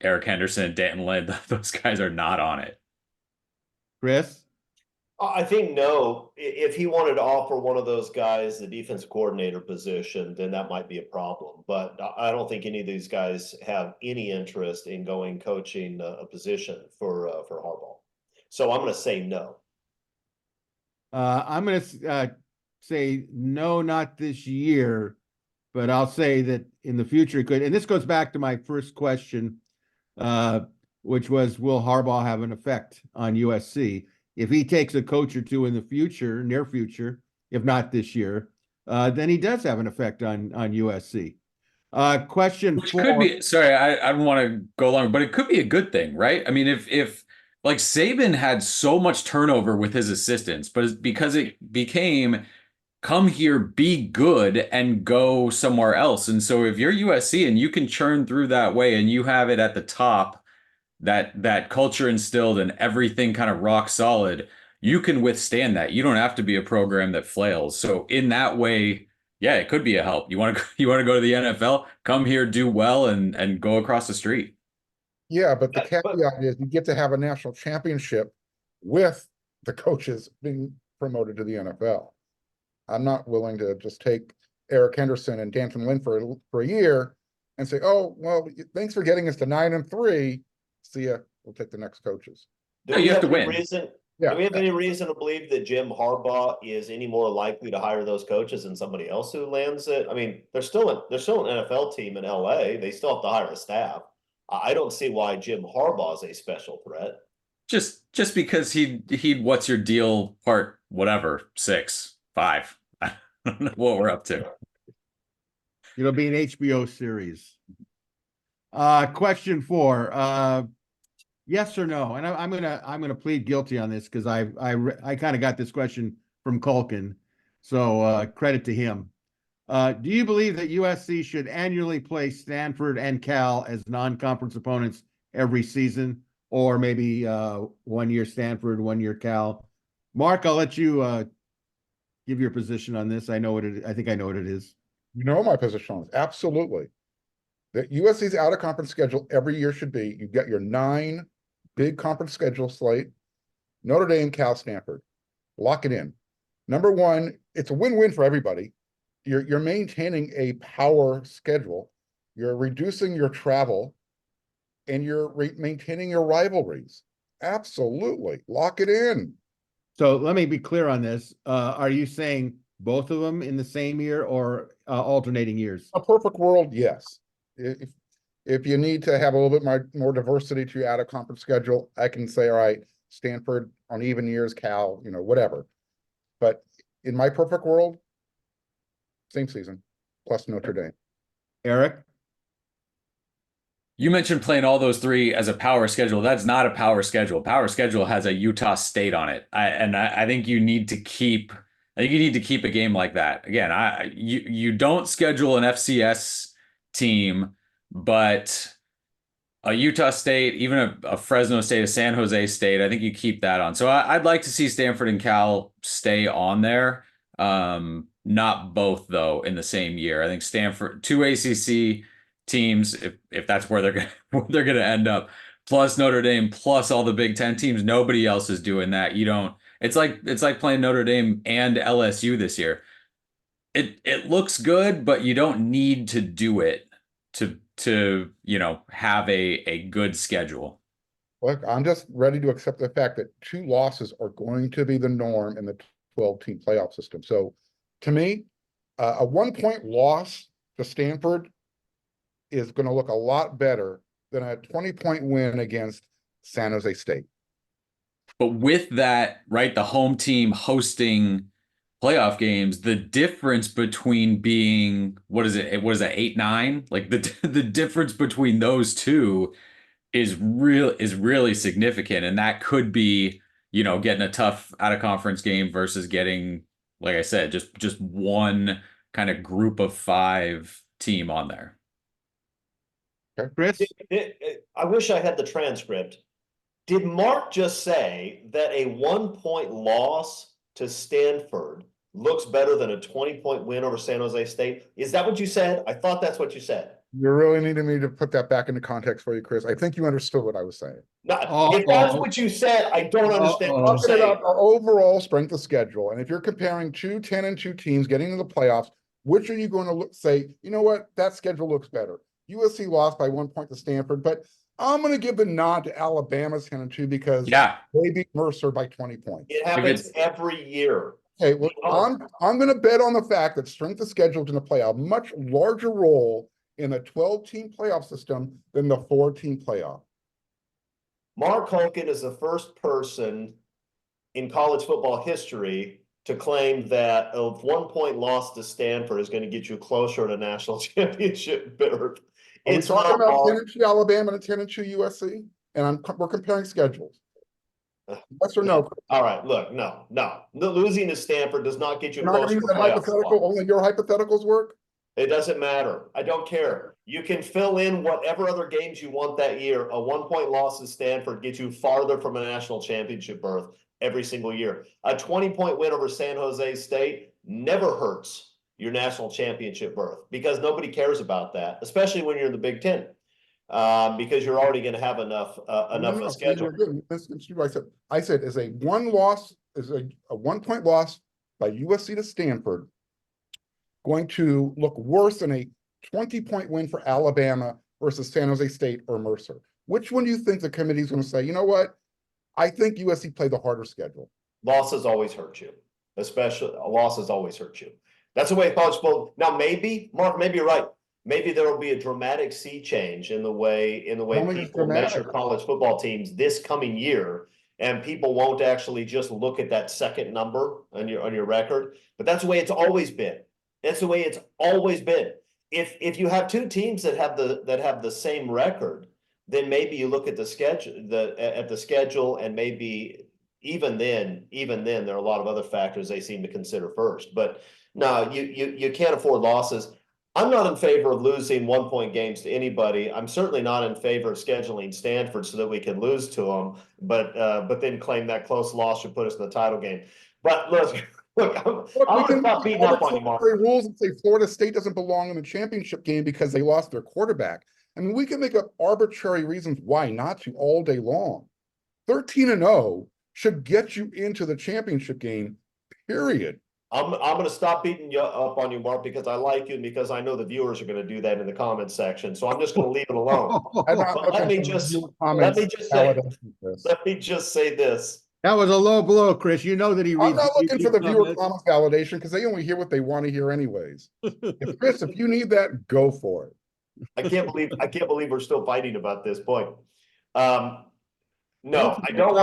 Eric Henderson and Danton Lynn, those guys are not on it. Chris? I think no. If he wanted to offer one of those guys the defensive coordinator position, then that might be a problem. But I don't think any of these guys have any interest in going coaching a position for Harbaugh. So I'm going to say no. I'm going to say no, not this year, but I'll say that in the future it could. And this goes back to my first question, which was, will Harbaugh have an effect on USC? If he takes a coach or two in the future, near future, if not this year, then he does have an effect on USC. Question Which 4. could be, sorry, I don't want to go long, but it could be a good thing, right? I mean, if like Saban had so much turnover with his assistants, but it's because it became come here, be good, and go somewhere else. And so if you're USC and you can churn through that way and you have it at the top, that culture instilled and everything kind of rock solid, you can withstand that. You don't have to be a program that flails. So in that way, yeah, it could be a help. You want to go to the NFL, come here, do well, and go across the street. Yeah, but the caveat is you get to have a national championship with the coaches being promoted to the NFL. I'm not willing to just take Eric Henderson and Danton Lynn for a year and say, oh, well, thanks for getting us to 9-3. See ya. We'll take the next coaches. No, you have to win. Do we have any reason to believe that Jim Harbaugh is any more likely to hire those coaches than somebody else who lands it? I mean, they're still an NFL team in LA. They still have to hire a staff. I don't see why Jim Harbaugh is a special threat. Just because he'd what's your deal part whatever 6, 5. I don't know what we're up to. It'll be an HBO series. Question 4. Yes or no? And I'm gonna plead guilty on this because I kind of got this question from Culkin, so credit to him. Do you believe that USC should annually play Stanford and Cal as non-conference opponents every season, or maybe 1 year Stanford, 1 year Cal? Mark, I'll let you give your position on this. I think I know what it is. You know my position on it. Absolutely. The USC's out of conference schedule every year should be, you get your 9 big conference schedule slate, Notre Dame, Cal, Stanford. Lock it in. Number 1, it's a win-win for everybody. You're maintaining a power schedule. You're reducing your travel, and you're maintaining your rivalries. Absolutely. Lock it in. So let me be clear on this. Are you saying both of them in the same year or alternating years? A perfect world, yes. If you need to have a little bit more diversity to your out of conference schedule, I can say, all right, Stanford on even years, Cal, whatever. But in my perfect world, same season, plus Notre Dame. Eric? You mentioned playing all those 3 as a power schedule. That's not a power schedule. Power schedule has a Utah State on it. I think you need to keep a game like that. Again, you don't schedule an FCS team, but a Utah State, even a Fresno State, a San Jose State, I think you keep that on. So I'd like to see Stanford and Cal stay on there. Not both, though, in the same year. I think Stanford, 2 ACC teams, if that's where they're gonna end up, plus Notre Dame, plus all the Big Ten teams. Nobody else is doing that. You don't. It's like playing Notre Dame and LSU this year. It looks good, but you don't need to do it to have a good schedule. Look, I'm just ready to accept the fact that 2 losses are going to be the norm in the 12-team playoff system. So to me, a 1-point loss to Stanford is going to look a lot better than a 20-point win against San Jose State. But with that, right, the home team hosting playoff games, the difference between being, what is it? It was 8-9. Like the difference between those two is really significant, and that could be getting a tough out of conference game versus getting, like I said, just one kind of group of 5 team on there. Chris? I wish I had the transcript. Did Mark just say that a 1-point loss to Stanford looks better than a 20-point win over San Jose State? Is that what you said? I thought that's what you said. You really needed me to put that back into context for you, Chris. I think you understood what I was saying. No, if that's what you said, I don't understand what Talking you're saying. about our overall strength of schedule, and if you're comparing 2 10-2 teams getting into the playoffs, which are you going to say, you know what, that schedule looks better? USC lost by 1 point to Stanford, but I'm going to give the nod to Alabama's 10-2 because they beat Mercer by 20 points. It happens every year. Okay, well, I'm going to bet on the fact that strength of schedule is going to play a much larger role in a 12-team playoff system than the 4-team playoff. Mark Holkin is the first person in college football history to claim that a 1-point loss to Stanford is going to get you closer to national championship berth. Are we talking about 10-2 Alabama and 10-2 USC? And we're comparing schedules. Yes or no? All right, look, no. Losing to Stanford does not get you You're not going to use that hypothetical. Only your hypotheticals work. It doesn't matter. I don't care. You can fill in whatever other games you want that year. A 1-point loss to Stanford gets you farther from a national championship berth every single year. A 20-point win over San Jose State never hurts your national championship berth because nobody cares about that, especially when you're in the Big Ten, because you're already going to have enough a schedule. I said is a 1-point loss by USC to Stanford going to look worse than a 20-point win for Alabama versus San Jose State or Mercer? Which one do you think the committee is going to say, you know what? I think USC played the harder schedule. Losses always hurt you, especially losses always hurt you. That's the way college football. Now, maybe, Mark, maybe you're right. Maybe there will be a dramatic sea change in the way people measure college football teams this coming year, and people won't actually just look at that second number on your record. But that's the way it's always been. That's the way it's always been. If you have 2 teams that have the same record, then maybe you look at the schedule, and maybe even then there are a lot of other factors they seem to consider first. But no, you can't afford losses. I'm not in favor of losing 1-point games to anybody. I'm certainly not in favor of scheduling Stanford so that we can lose to them, but then claim that close loss should put us in the title game. But look, I'm going to stop beating up on you, Mark. Rules and say Florida State doesn't belong in the championship game because they lost their quarterback. I mean, we can make up arbitrary reasons why not to all day long. 13-0 should get you into the championship game, period. I'm going to stop beating you up on you, Mark, because I like you and because I know the viewers are going to do that in the comments section. So I'm just going to leave it alone. Let me just say this. That was a low blow, Chris. You know that he reads. I'm not looking for the viewer comments validation because they only hear what they want to hear anyways. Chris, if you need that, go for it. I can't believe we're still fighting about this point. No, I don't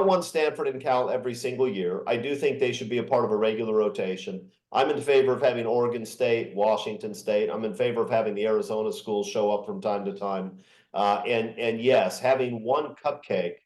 want Stanford and Cal every single year. I do think they should be a part of a regular rotation. I'm in favor of having Oregon State, Washington State. I'm in favor of having the Arizona schools show up from time to time. And yes, having one cupcake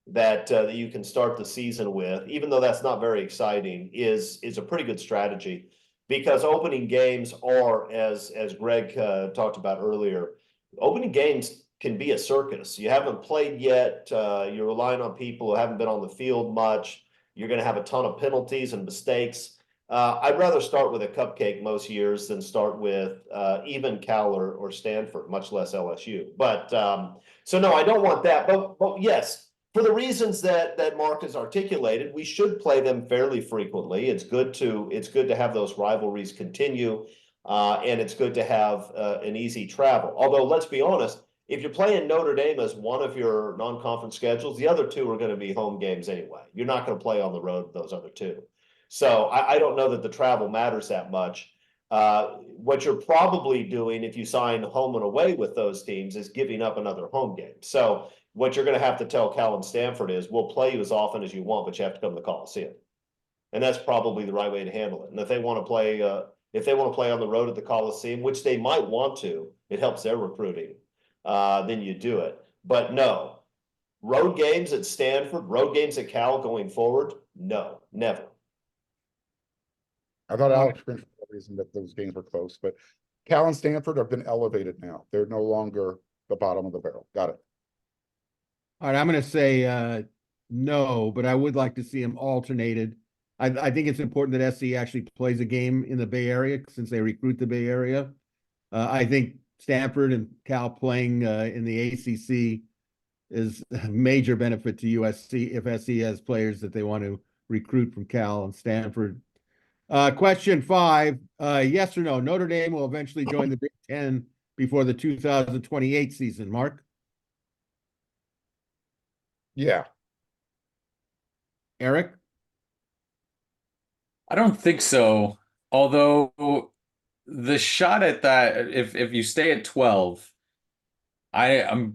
that you can start the season with, even though that's not very exciting, is a pretty good strategy. Because opening games are, as Greg talked about earlier, opening games can be a circus. You haven't played yet. You're relying on people who haven't been on the field much. You're going to have a ton of penalties and mistakes. I'd rather start with a cupcake most years than start with even Cal or Stanford, much less LSU. But so no, I don't want that. But yes, for the reasons that Mark has articulated, we should play them fairly frequently. It's good to have those rivalries continue, and it's good to have an easy travel. Although, let's be honest, if you're playing Notre Dame as one of your non-conference schedules, the other 2 are going to be home games anyway. You're not going to play on the road those other 2. So I don't know that the travel matters that much. What you're probably doing if you sign home and away with those teams is giving up another home game. So what you're going to have to tell Cal and Stanford is, we'll play you as often as you want, but you have to come to the Coliseum. And that's probably the right way to handle it. And if they want to play on the road at the Coliseum, which they might want to, it helps their recruiting. Then you do it. But no, road games at Stanford, road games at Cal going forward, no, never. I thought Alex Grinch was reason that those games were close, but Cal and Stanford have been elevated now. They're no longer the bottom of the barrel. Got it. All right, I'm going to say no, but I would like to see them alternated. I think it's important that SC actually plays a game in the Bay Area since they recruit the Bay Area. I think Stanford and Cal playing in the ACC is a major benefit to USC if SC has players that they want to recruit from Cal and Stanford. Question 5, yes or no, Notre Dame will eventually join the Big Ten before the 2028 season, Mark? Yeah. Eric? I don't think so. Although the shot at that, if you stay at 12, I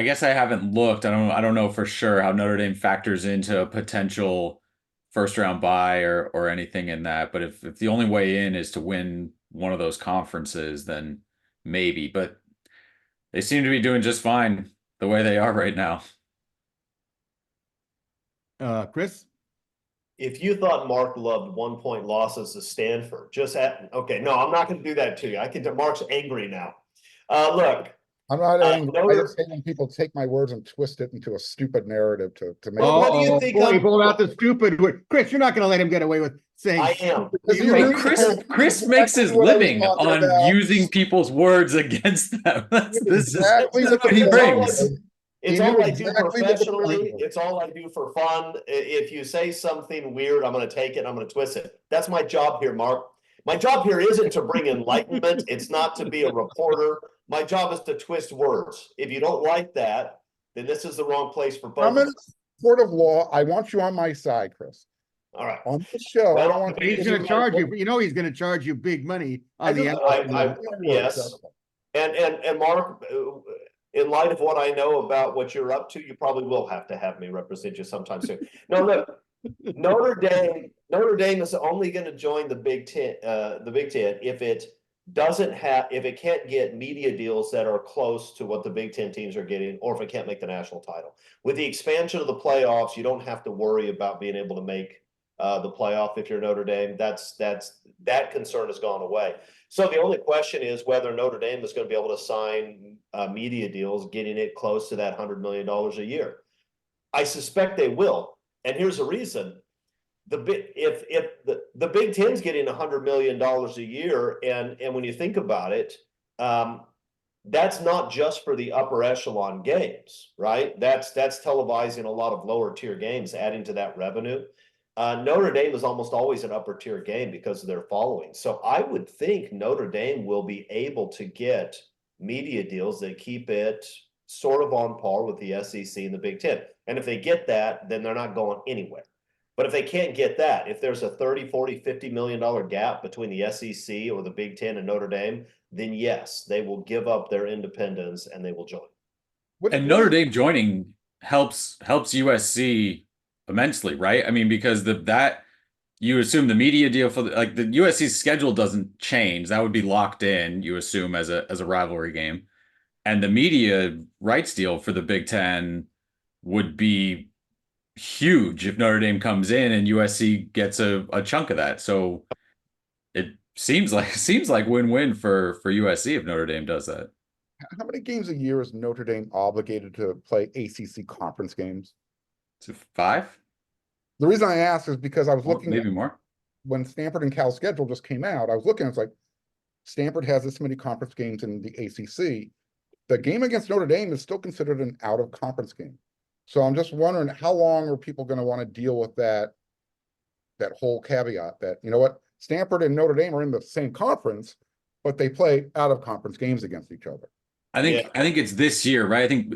guess I haven't looked. I don't know for sure how Notre Dame factors into a potential first round bye or anything in that. But if the only way in is to win one of those conferences, then maybe. But they seem to be doing just fine the way they are right now. Chris? If you thought Mark loved 1-point losses to Stanford, okay, no, I'm not going to do that to you. Mark's angry now. Look, I'm not angry. I Notre- just hate when people take my words and twist it into a stupid narrative to make Well, what do you think Boy, I'm- pulled out the stupid word. Chris, you're not going to let him get away with saying I am. Because You you know, knew- Chris makes his what I was living talking on about. using people's words against them. This Exactly is what what he the point brings. was. It's You knew all I do exactly what the professionally. point was. It's all I do for fun. If you say something weird, I'm going to take it. I'm going to twist it. That's my job here, Mark. My job here isn't to bring enlightenment. It's not to be a reporter. My job is to twist words. If you don't like that, then this is the wrong place for both I'm of in us. a court of law. I want you on my side, Chris. All right. On this show, I don't Well, want But he's going to charge you. You know he's going to charge you big money on the end. Yes. And Mark, in light of what I know about what you're up to, you probably will have to have me represent you sometime soon. No, look, Notre Dame is only going to join the Big Ten if it can't get media deals that are close to what the Big Ten teams are getting, or if it can't make the national title. With the expansion of the playoffs, you don't have to worry about being able to make the playoff if you're Notre Dame. That concern has gone away. So the only question is whether Notre Dame is going to be able to sign media deals, getting it close to that $100 million a year. I suspect they will, and here's the reason: if the Big Ten's getting $100 million a year, and when you think about it, that's not just for the upper echelon games, right? That's televising a lot of lower tier games, adding to that revenue. Notre Dame is almost always an upper tier game because of their following. So I would think Notre Dame will be able to get media deals that keep it sort of on par with the SEC and the Big Ten. And if they get that, then they're not going anywhere. But if they can't get that, if there's a 30, 40, $50 million gap between the SEC or the Big Ten and Notre Dame, then yes, they will give up their independence and they will join. And Notre Dame joining helps USC immensely, right? I mean, because that you assume the media deal for the USC's schedule doesn't change. That would be locked in, you assume, as a rivalry game. And the media rights deal for the Big Ten would be huge if Notre Dame comes in and USC gets a chunk of that. So it seems like win-win for USC if Notre Dame does that. How many games a year is Notre Dame obligated to play ACC conference games? To 5? The reason I ask is because I was looking maybe at more. When Stanford and Cal's schedule just came out. I was looking, it's like Stanford has this many conference games in the ACC. The game against Notre Dame is still considered an out-of-conference game. So I'm just wondering, how long are people going to want to deal with that whole caveat that, you know what, Stanford and Notre Dame are in the same conference, but they play out-of-conference games against each other. I think it's this year, right? I think,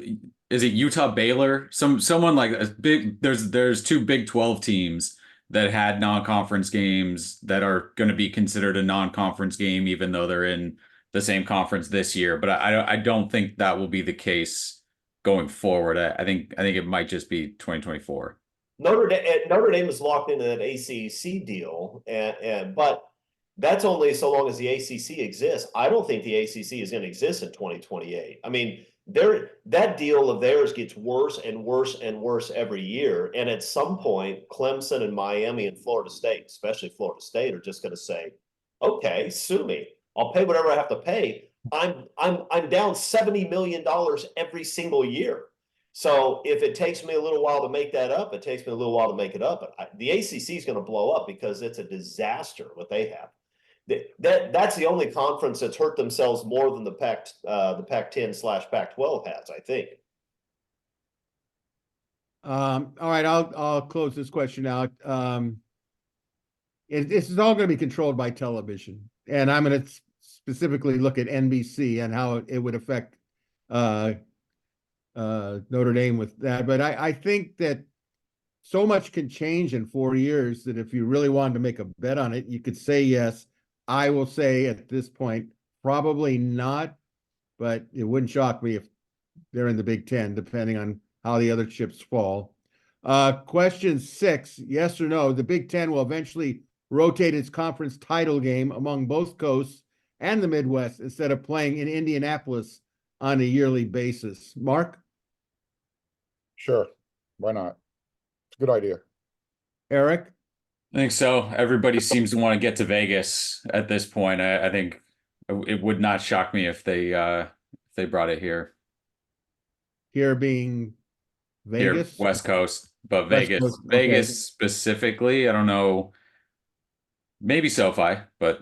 is it Utah Baylor? Someone like a big. There's 2 Big 12 teams that had non-conference games that are going to be considered a non-conference game, even though they're in the same conference this year. But I don't think that will be the case going forward. I think it might just be 2024. Notre Dame is locked into that ACC deal, but that's only so long as the ACC exists. I don't think the ACC is going to exist in 2028. I mean, that deal of theirs gets worse and worse and worse every year. And at some point, Clemson and Miami and Florida State, especially Florida State, are just going to say, Okay, sue me. I'll pay whatever I have to pay. I'm down $70 million every single year. So if it takes me a little while to make that up, it takes me a little while to make it up. But the ACC is going to blow up because it's a disaster what they have. That's the only conference that's hurt themselves more than the Pac-10/Pac-12 has, I think. All right, I'll close this question out. This is all going to be controlled by television, and I'm going to specifically look at NBC and how it would affect Notre Dame with that. But I think that so much can change in 4 years that if you really wanted to make a bet on it, you could say yes. I will say at this point, probably not, but it wouldn't shock me if they're in the Big Ten, depending on how the other chips fall. Question 6, yes or no, the Big Ten will eventually rotate its conference title game among both coasts and the Midwest instead of playing in Indianapolis on a yearly basis. Mark? Sure. Why not? It's a good idea. Eric? I think so. Everybody seems to want to get to Vegas at this point. I think it would not shock me if they brought it here. Here being Vegas? Here, West Coast, but West Vegas, Coast, okay. Vegas specifically. I don't know. Maybe SoFi, but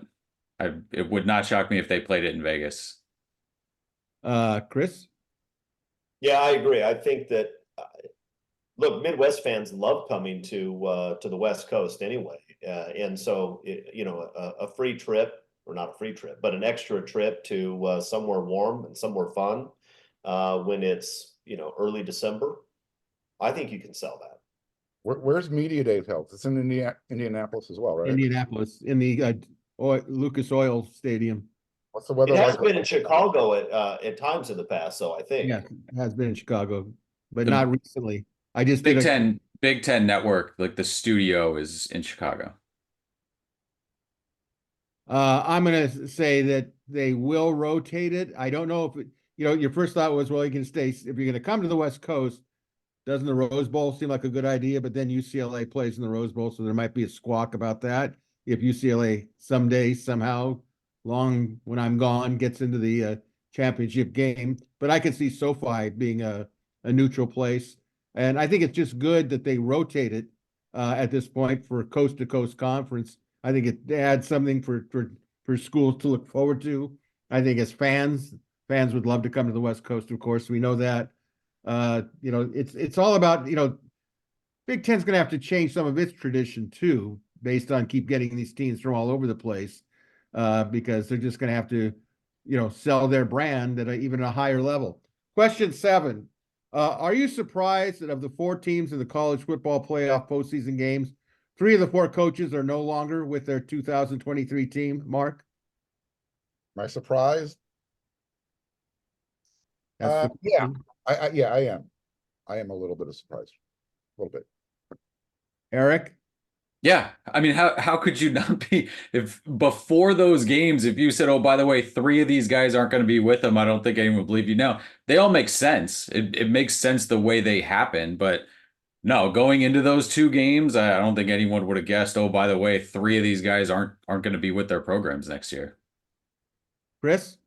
it would not shock me if they played it in Vegas. Chris? Yeah, I agree. I think that look, Midwest fans love coming to the West Coast anyway, and so a free trip, or not a free trip, but an extra trip to somewhere warm and somewhere fun when it's early December. I think you can sell that. Where's Media Days held? It's in Indianapolis as well, right? Indianapolis, in the Lucas Oil Stadium. What's the weather It has like? been in Chicago at times in the past, so I think. Yeah, it has been in Chicago, but The not recently. I just Big did Big Ten Network, like the studio is in Chicago. I'm going to say that they will rotate it. I don't know if your first thought was, well, you can stay if you're going to come to the West Coast. Doesn't the Rose Bowl seem like a good idea? But then UCLA plays in the Rose Bowl, so there might be a squawk about that if UCLA someday, somehow, long when I'm gone, gets into the championship game. But I could see SoFi being a neutral place. And I think it's just good that they rotate it at this point for coast-to-coast conference. I think it adds something for schools to look forward to. I think as fans would love to come to the West Coast, of course. We know that. It's all about, Big Ten's going to have to change some of its tradition too, based on keep getting these teams from all over the place, because they're just going to have to, sell their brand at even a higher level. Question 7. Are you surprised that of the 4 teams in the college football playoff postseason games, 3 of the 4 coaches are no longer with their 2023 team? Mark? Am I surprised? That's the Yeah. question. I am. I am a little bit of surprise. A little bit. Eric? Yeah, I mean, how could you not be, if before those games, if you said, oh, by the way, 3 of these guys aren't going to be with them, I don't think anyone would believe you. Now, they all make sense. It makes sense the way they happen, but no, going into those 2 games, I don't think anyone would have guessed, oh, by the way, 3 of these guys aren't going to be with their programs next year. Chris?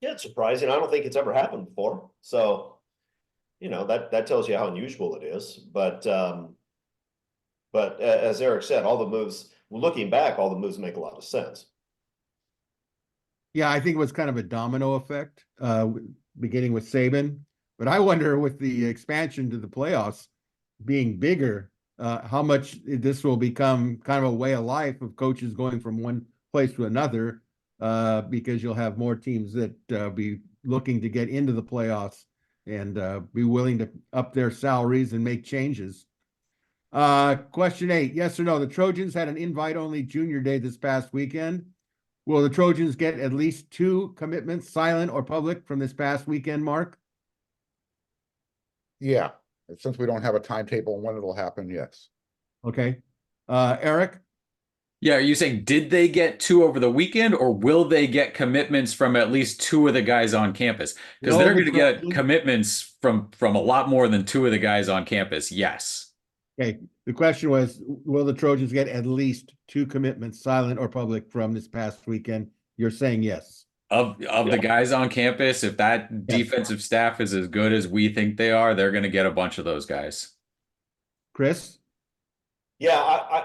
Yeah, it's surprising. I don't think it's ever happened before. So, that tells you how unusual it is. But as Eric said, all the moves, looking back, all the moves make a lot of sense. Yeah, I think it was kind of a domino effect, beginning with Saban. But I wonder, with the expansion to the playoffs being bigger, how much this will become kind of a way of life of coaches going from one place to another, because you'll have more teams that be looking to get into the playoffs and be willing to up their salaries and make changes. Question 8, yes or no? The Trojans had an invite-only junior day this past weekend. Will the Trojans get at least 2 commitments, silent or public, from this past weekend, Mark? Yeah. Since we don't have a timetable on when it'll happen, yes. Okay. Eric? Yeah, are you saying did they get 2 over the weekend, or will they get commitments from at least 2 of the guys on campus? Because No, they're going to get Trojans- commitments from a lot more than 2 of the guys on campus. Yes. Okay, the question was, will the Trojans get at least 2 commitments, silent or public, from this past weekend? You're saying yes. Of the guys on campus, if that Yes. defensive staff is as good as we think they are, they're going to get a bunch of those guys. Chris? Yeah,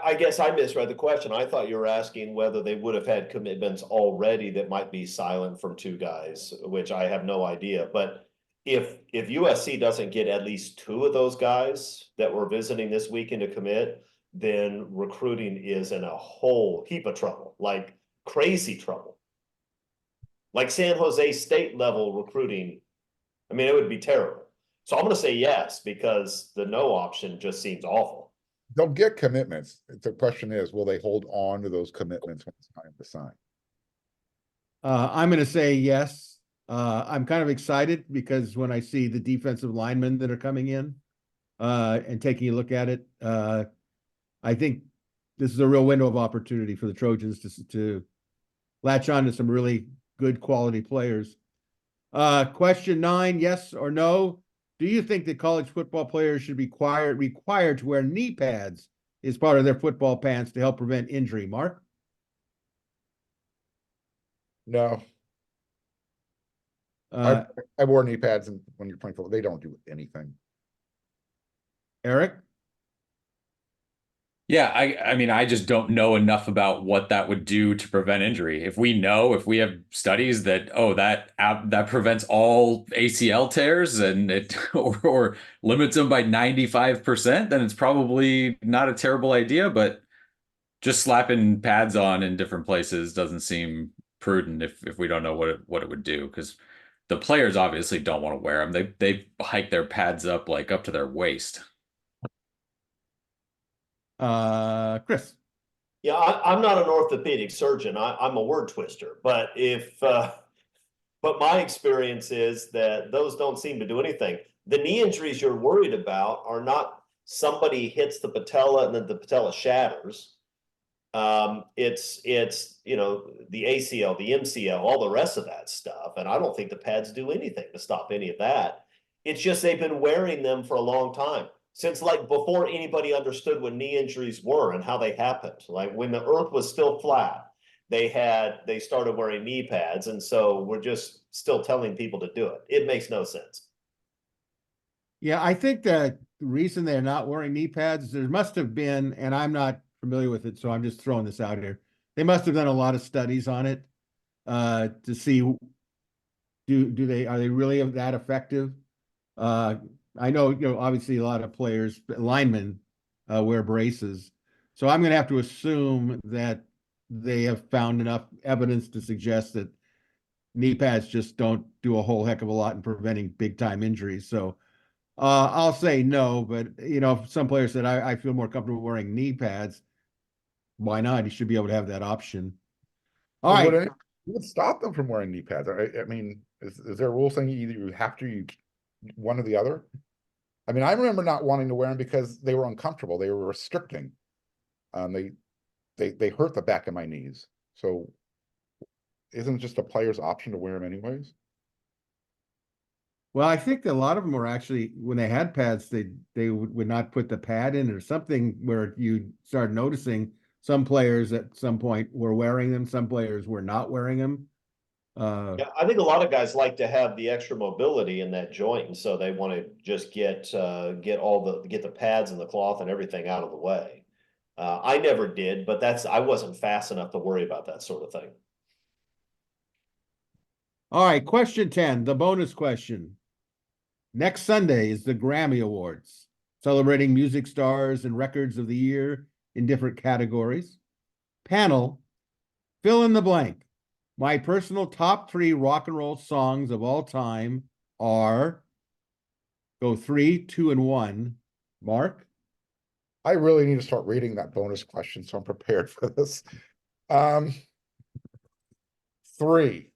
I guess I misread the question. I thought you were asking whether they would have had commitments already that might be silent from 2 guys, which I have no idea. But if USC doesn't get at least 2 of those guys that were visiting this weekend to commit, then recruiting is in a whole heap of trouble, like crazy trouble. Like San Jose State level recruiting. I mean, it would be terrible. So I'm going to say yes, because the no option just seems awful. They'll get commitments. The question is, will they hold on to those commitments when it's time to sign? I'm going to say yes. I'm kind of excited because when I see the defensive linemen that are coming in and taking a look at it, I think this is a real window of opportunity for the Trojans to latch on to some really good quality players. Question 9, yes or no? Do you think that college football players should be required to wear knee pads as part of their football pants to help prevent injury? Mark? No. Uh, I wore knee pads when you're playing football. They don't do anything. Eric? Yeah, I mean, I just don't know enough about what that would do to prevent injury. If we have studies that, that prevents all ACL tears and it or limits them by 95%, then it's probably not a terrible idea. But just slapping pads on in different places doesn't seem prudent if we don't know what it would do, because the players obviously don't want to wear them. They hike their pads up up to their waist. Chris? Yeah, I'm not an orthopedic surgeon. I'm a word twister, but but my experience is that those don't seem to do anything. The knee injuries you're worried about are not somebody hits the patella and then the patella shatters. It's the ACL, the MCL, all the rest of that stuff, and I don't think the pads do anything to stop any of that. It's just they've been wearing them for a long time. Since like before anybody understood what knee injuries were and how they happened. Like when the earth was still flat, they started wearing knee pads, and so we're just still telling people to do it. It makes no sense. Yeah, I think that the reason they're not wearing knee pads, there must have been, and I'm not familiar with it, so I'm just throwing this out here. They must have done a lot of studies on it to see are they really that effective? I know, obviously a lot of players, linemen, wear braces. So I'm going to have to assume that they have found enough evidence to suggest that knee pads just don't do a whole heck of a lot in preventing big time injuries. So I'll say no, but some players said I feel more comfortable wearing knee pads. Why not? You should be able to have that option. All right. You would stop them from wearing knee pads. I mean, is there a rule saying either you have to, one or the other? I mean, I remember not wanting to wear them because they were uncomfortable. They were restricting. They hurt the back of my knees. So isn't it just a player's option to wear them anyways? Well, I think a lot of them were actually, when they had pads, they would not put the pad in or something, where you started noticing some players at some point were wearing them, some players were not wearing them. Yeah, I think a lot of guys like to have the extra mobility in that joint, and so they want to just get the pads and the cloth and everything out of the way. I never did, but I wasn't fast enough to worry about that sort of thing. All right, question 10, the bonus question. Next Sunday is the Grammy Awards, celebrating music stars and records of the year in different categories. Panel, fill in the blank. My personal top 3 rock and roll songs of all time are, go 3, 2, and 1. Mark? I really need to start reading that bonus question, so I'm prepared for this. 3,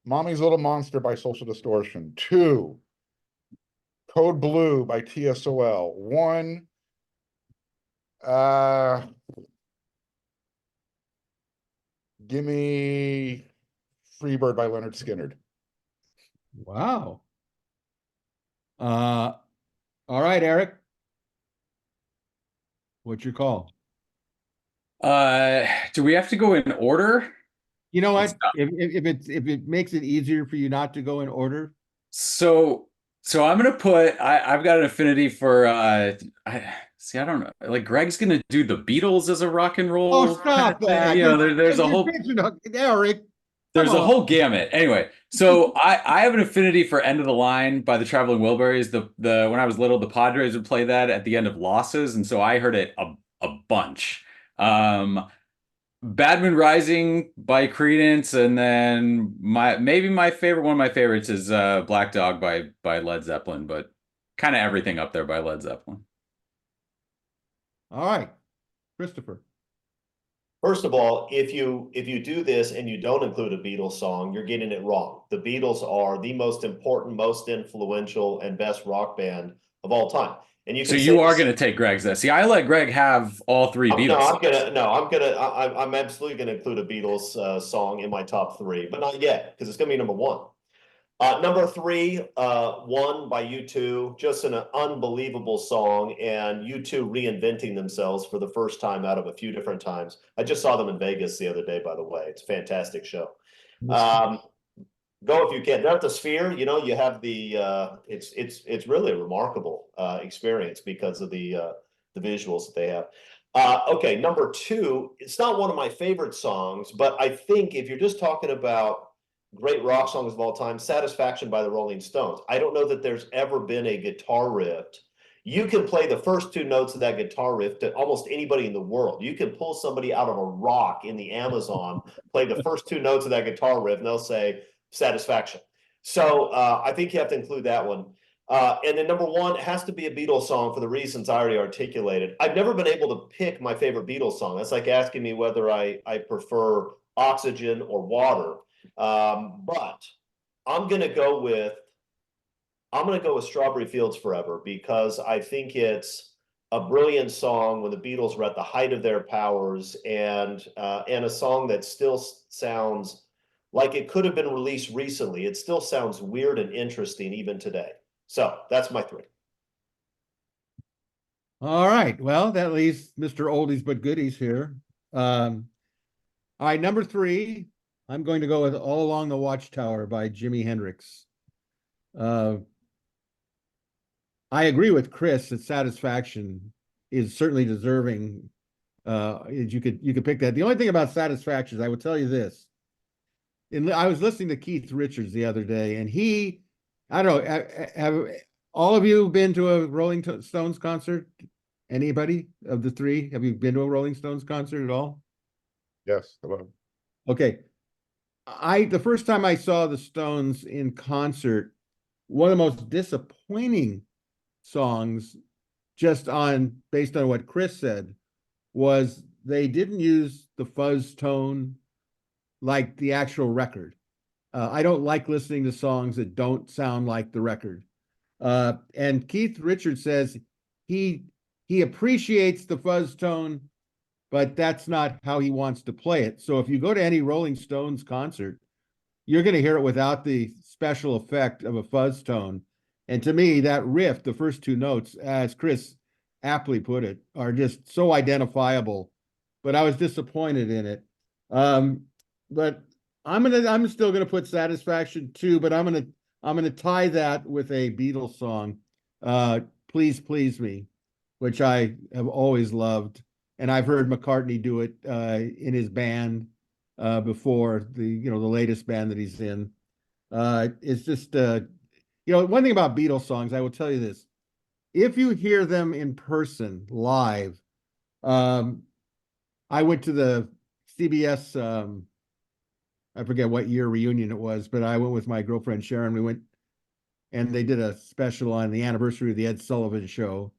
Mommy's Little Monster by Social Distortion. 2, Code Blue by TSOL. 1, give me Freebird by Leonard Skinner. Wow. All right, Eric. What's your call? Do we have to go in order? You know It's what? not- If it makes it easier for you not to go in order, So I'm gonna put I've got an affinity for I don't know, like Greg's gonna do the Beatles as a rock and roll oh, kind of stop thing. that! You know, there's a You're whole pitching Eric. Come there's a on. whole gamut. Anyway, so I have an affinity for End of the Line by the Traveling Wilburys. The when I was little, the Padres would play that at the end of losses, and so I heard it a bunch. Bad Moon Rising by Credence, and then my favorite, one of my favorites is Black Dog by Led Zeppelin, but kind of everything up there by Led Zeppelin. All right, Christopher. First of all, if you do this and you don't include a Beatles song, you're getting it wrong. The Beatles are the most important, most influential, and best rock band of all time. And you So can you say are this- going to take Greg's there. See, I let Greg have all three No, Beatles. I'm absolutely gonna include a Beatles song in my top three, but not yet because it's gonna be number one. Number three, One by U2, just an unbelievable song, and U2 reinventing themselves for the first time out of a few different times. I just saw them in Vegas the other day, by the way. It's a fantastic show. Go if you can. They're at the Sphere, you know, you have the it's really a remarkable experience because of the visuals that they have. Okay, number two, it's not one of my favorite songs, but I think if you're just talking about great rock songs of all time, Satisfaction by the Rolling Stones. I don't know that there's ever been a guitar riff. You can play the first two notes of that guitar riff to almost anybody in the world. You can pull somebody out of a rock in the Amazon, play the first two notes of that guitar riff, and they'll say Satisfaction. So I think you have to include that one. And then number one, it has to be a Beatles song for the reasons I already articulated. I've never been able to pick my favorite Beatles song. That's like asking me whether I prefer Oxygen or Water. But I'm gonna go with Strawberry Fields Forever because I think it's a brilliant song when the Beatles were at the height of their powers, and a song that still sounds like it could have been released recently. It still sounds weird and interesting even today. So that's my three. All right. Well, that leaves Mr. Oldies but Goodies here. All right, number three, I'm going to go with All Along the Watchtower by Jimi Hendrix. I agree with Chris that Satisfaction is certainly deserving. You could pick that. The only thing about Satisfaction is I will tell you this. I was listening to Keith Richards the other day, and I don't know, have all of you been to a Rolling Stones concert? Anybody of the three? Have you been to a Rolling Stones concert at all? Yes, hello. Okay. The first time I saw the Stones in concert, one of the most disappointing songs, based on what Chris said, was they didn't use the fuzz tone like the actual record. I don't like listening to songs that don't sound like the record. And Keith Richards says he appreciates the fuzz tone, but that's not how he wants to play it. So if you go to any Rolling Stones concert, you're going to hear it without the special effect of a fuzz tone. And to me, that riff, the first two notes, as Chris aptly put it, are just so identifiable. But I was disappointed in it. But I'm still gonna put Satisfaction too, but I'm gonna tie that with a Beatles song, Please Please Me, which I have always loved, and I've heard McCartney do it in his band before, the latest band that he's in. It's just one thing about Beatles songs, I will tell you this: if you hear them in person live, I went to the CBS. I forget what year reunion it was, but I went with my girlfriend Sharon. We went, and they did a special on the anniversary of the Ed Sullivan Show,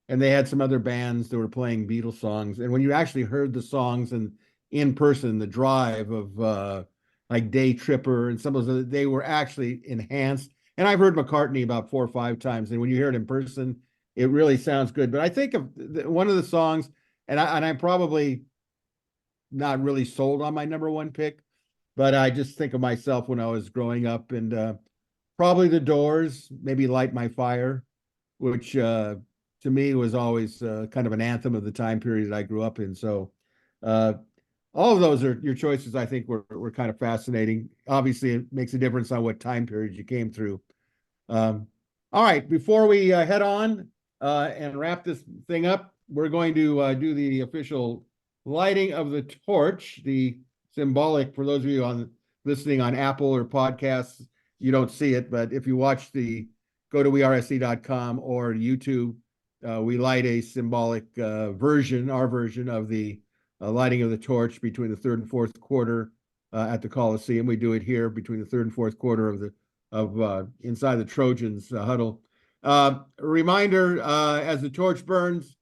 and they had some other bands that were playing Beatles songs. And when you actually heard the songs and in person, the drive of like Day Tripper and some of those, they were actually enhanced. And I've heard McCartney about 4 or 5 times, and when you hear it in person, it really sounds good. But I think of one of the songs, and I'm probably not really sold on my number one pick, but I just think of myself when I was growing up, and probably the Doors, maybe Light My Fire, which to me was always kind of an anthem of the time period that I grew up in. So all of those are your choices. I think were kind of fascinating. Obviously, it makes a difference on what time period you came through. All right, before we head on and wrap this thing up, we're going to do the official lighting of the torch, the symbolic, for those of you listening on Apple or podcasts, you don't see it, but if you watch go to wearesc.com or YouTube, we light a symbolic our version of the lighting of the torch between the third and fourth quarter at the Coliseum. We do it here between the third and fourth quarter of Inside the Trojans Huddle. A reminder, as the torch burns,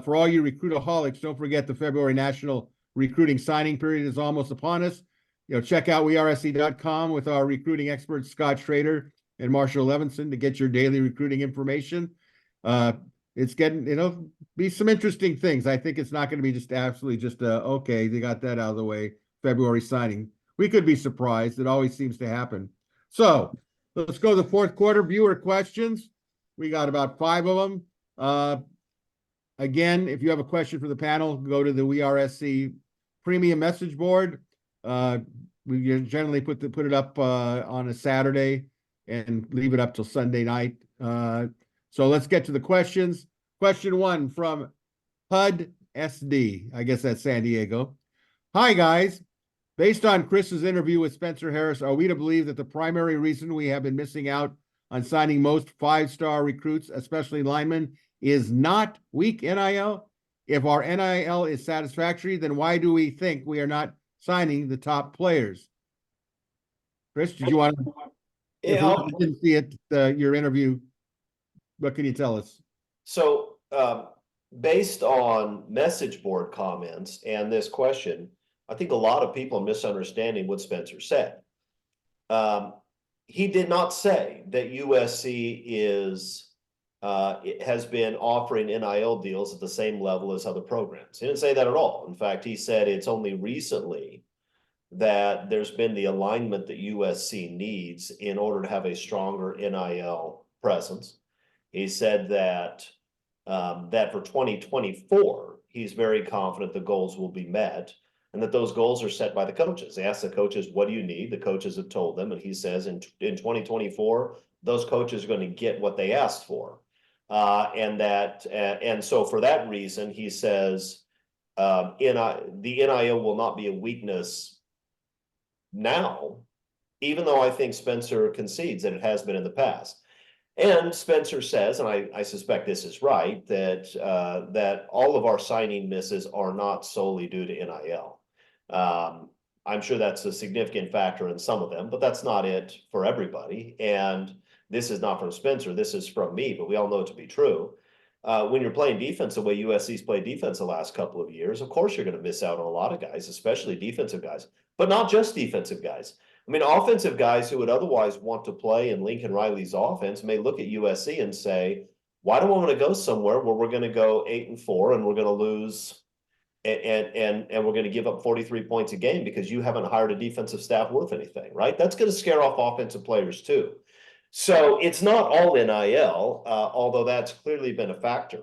for all you recruitaholics, don't forget the February National Recruiting Signing Period is almost upon us. Check out wearesc.com with our recruiting experts, Scott Schrader and Marshall Levinson, to get your daily recruiting information. It's getting, be some interesting things. I think it's not going to be just absolutely just, okay, they got that out of the way, February signing. We could be surprised. It always seems to happen. So let's go to the fourth quarter viewer questions. We got about 5 of them. Again, if you have a question for the panel, go to the WeAreSC premium message board. We generally put it up on a Saturday and leave it up till Sunday night. So let's get to the questions. Question 1 from HUD SD. I guess that's San Diego. Hi, guys. Based on Chris's interview with Spencer Harris, are we to believe that the primary reason we have been missing out on signing most 5-star recruits, especially linemen, is not weak NIL? If our NIL is satisfactory, then why do we think we are not signing the top players? Chris, did you want to? If you didn't see it, your interview, what can you tell us? So, based on message board comments and this question, I think a lot of people are misunderstanding what Spencer said. He did not say that USC has been offering NIL deals at the same level as other programs. He didn't say that at all. In fact, he said it's only recently that there's been the alignment that USC needs in order to have a stronger NIL presence. He said that for 2024, he's very confident the goals will be met and that those goals are set by the coaches. They asked the coaches, what do you need? The coaches have told them, and he says in 2024, those coaches are going to get what they asked for. And so for that reason, he says the NIL will not be a weakness now, even though I think Spencer concedes that it has been in the past. And Spencer says, and I suspect this is right, that all of our signing misses are not solely due to NIL. I'm sure that's a significant factor in some of them, but that's not it for everybody. And this is not from Spencer, this is from me, but we all know it to be true. When you're playing defense the way USC's played defense the last couple of years, of course you're going to miss out on a lot of guys, especially defensive guys, but not just defensive guys. I mean, offensive guys who would otherwise want to play in Lincoln Riley's offense may look at USC and say, why do I want to go somewhere where we're going to go 8-4 and we're going to lose and we're going to give up 43 points a game because you haven't hired a defensive staff worth anything, right? That's going to scare off offensive players too. So it's not all NIL, although that's clearly been a factor.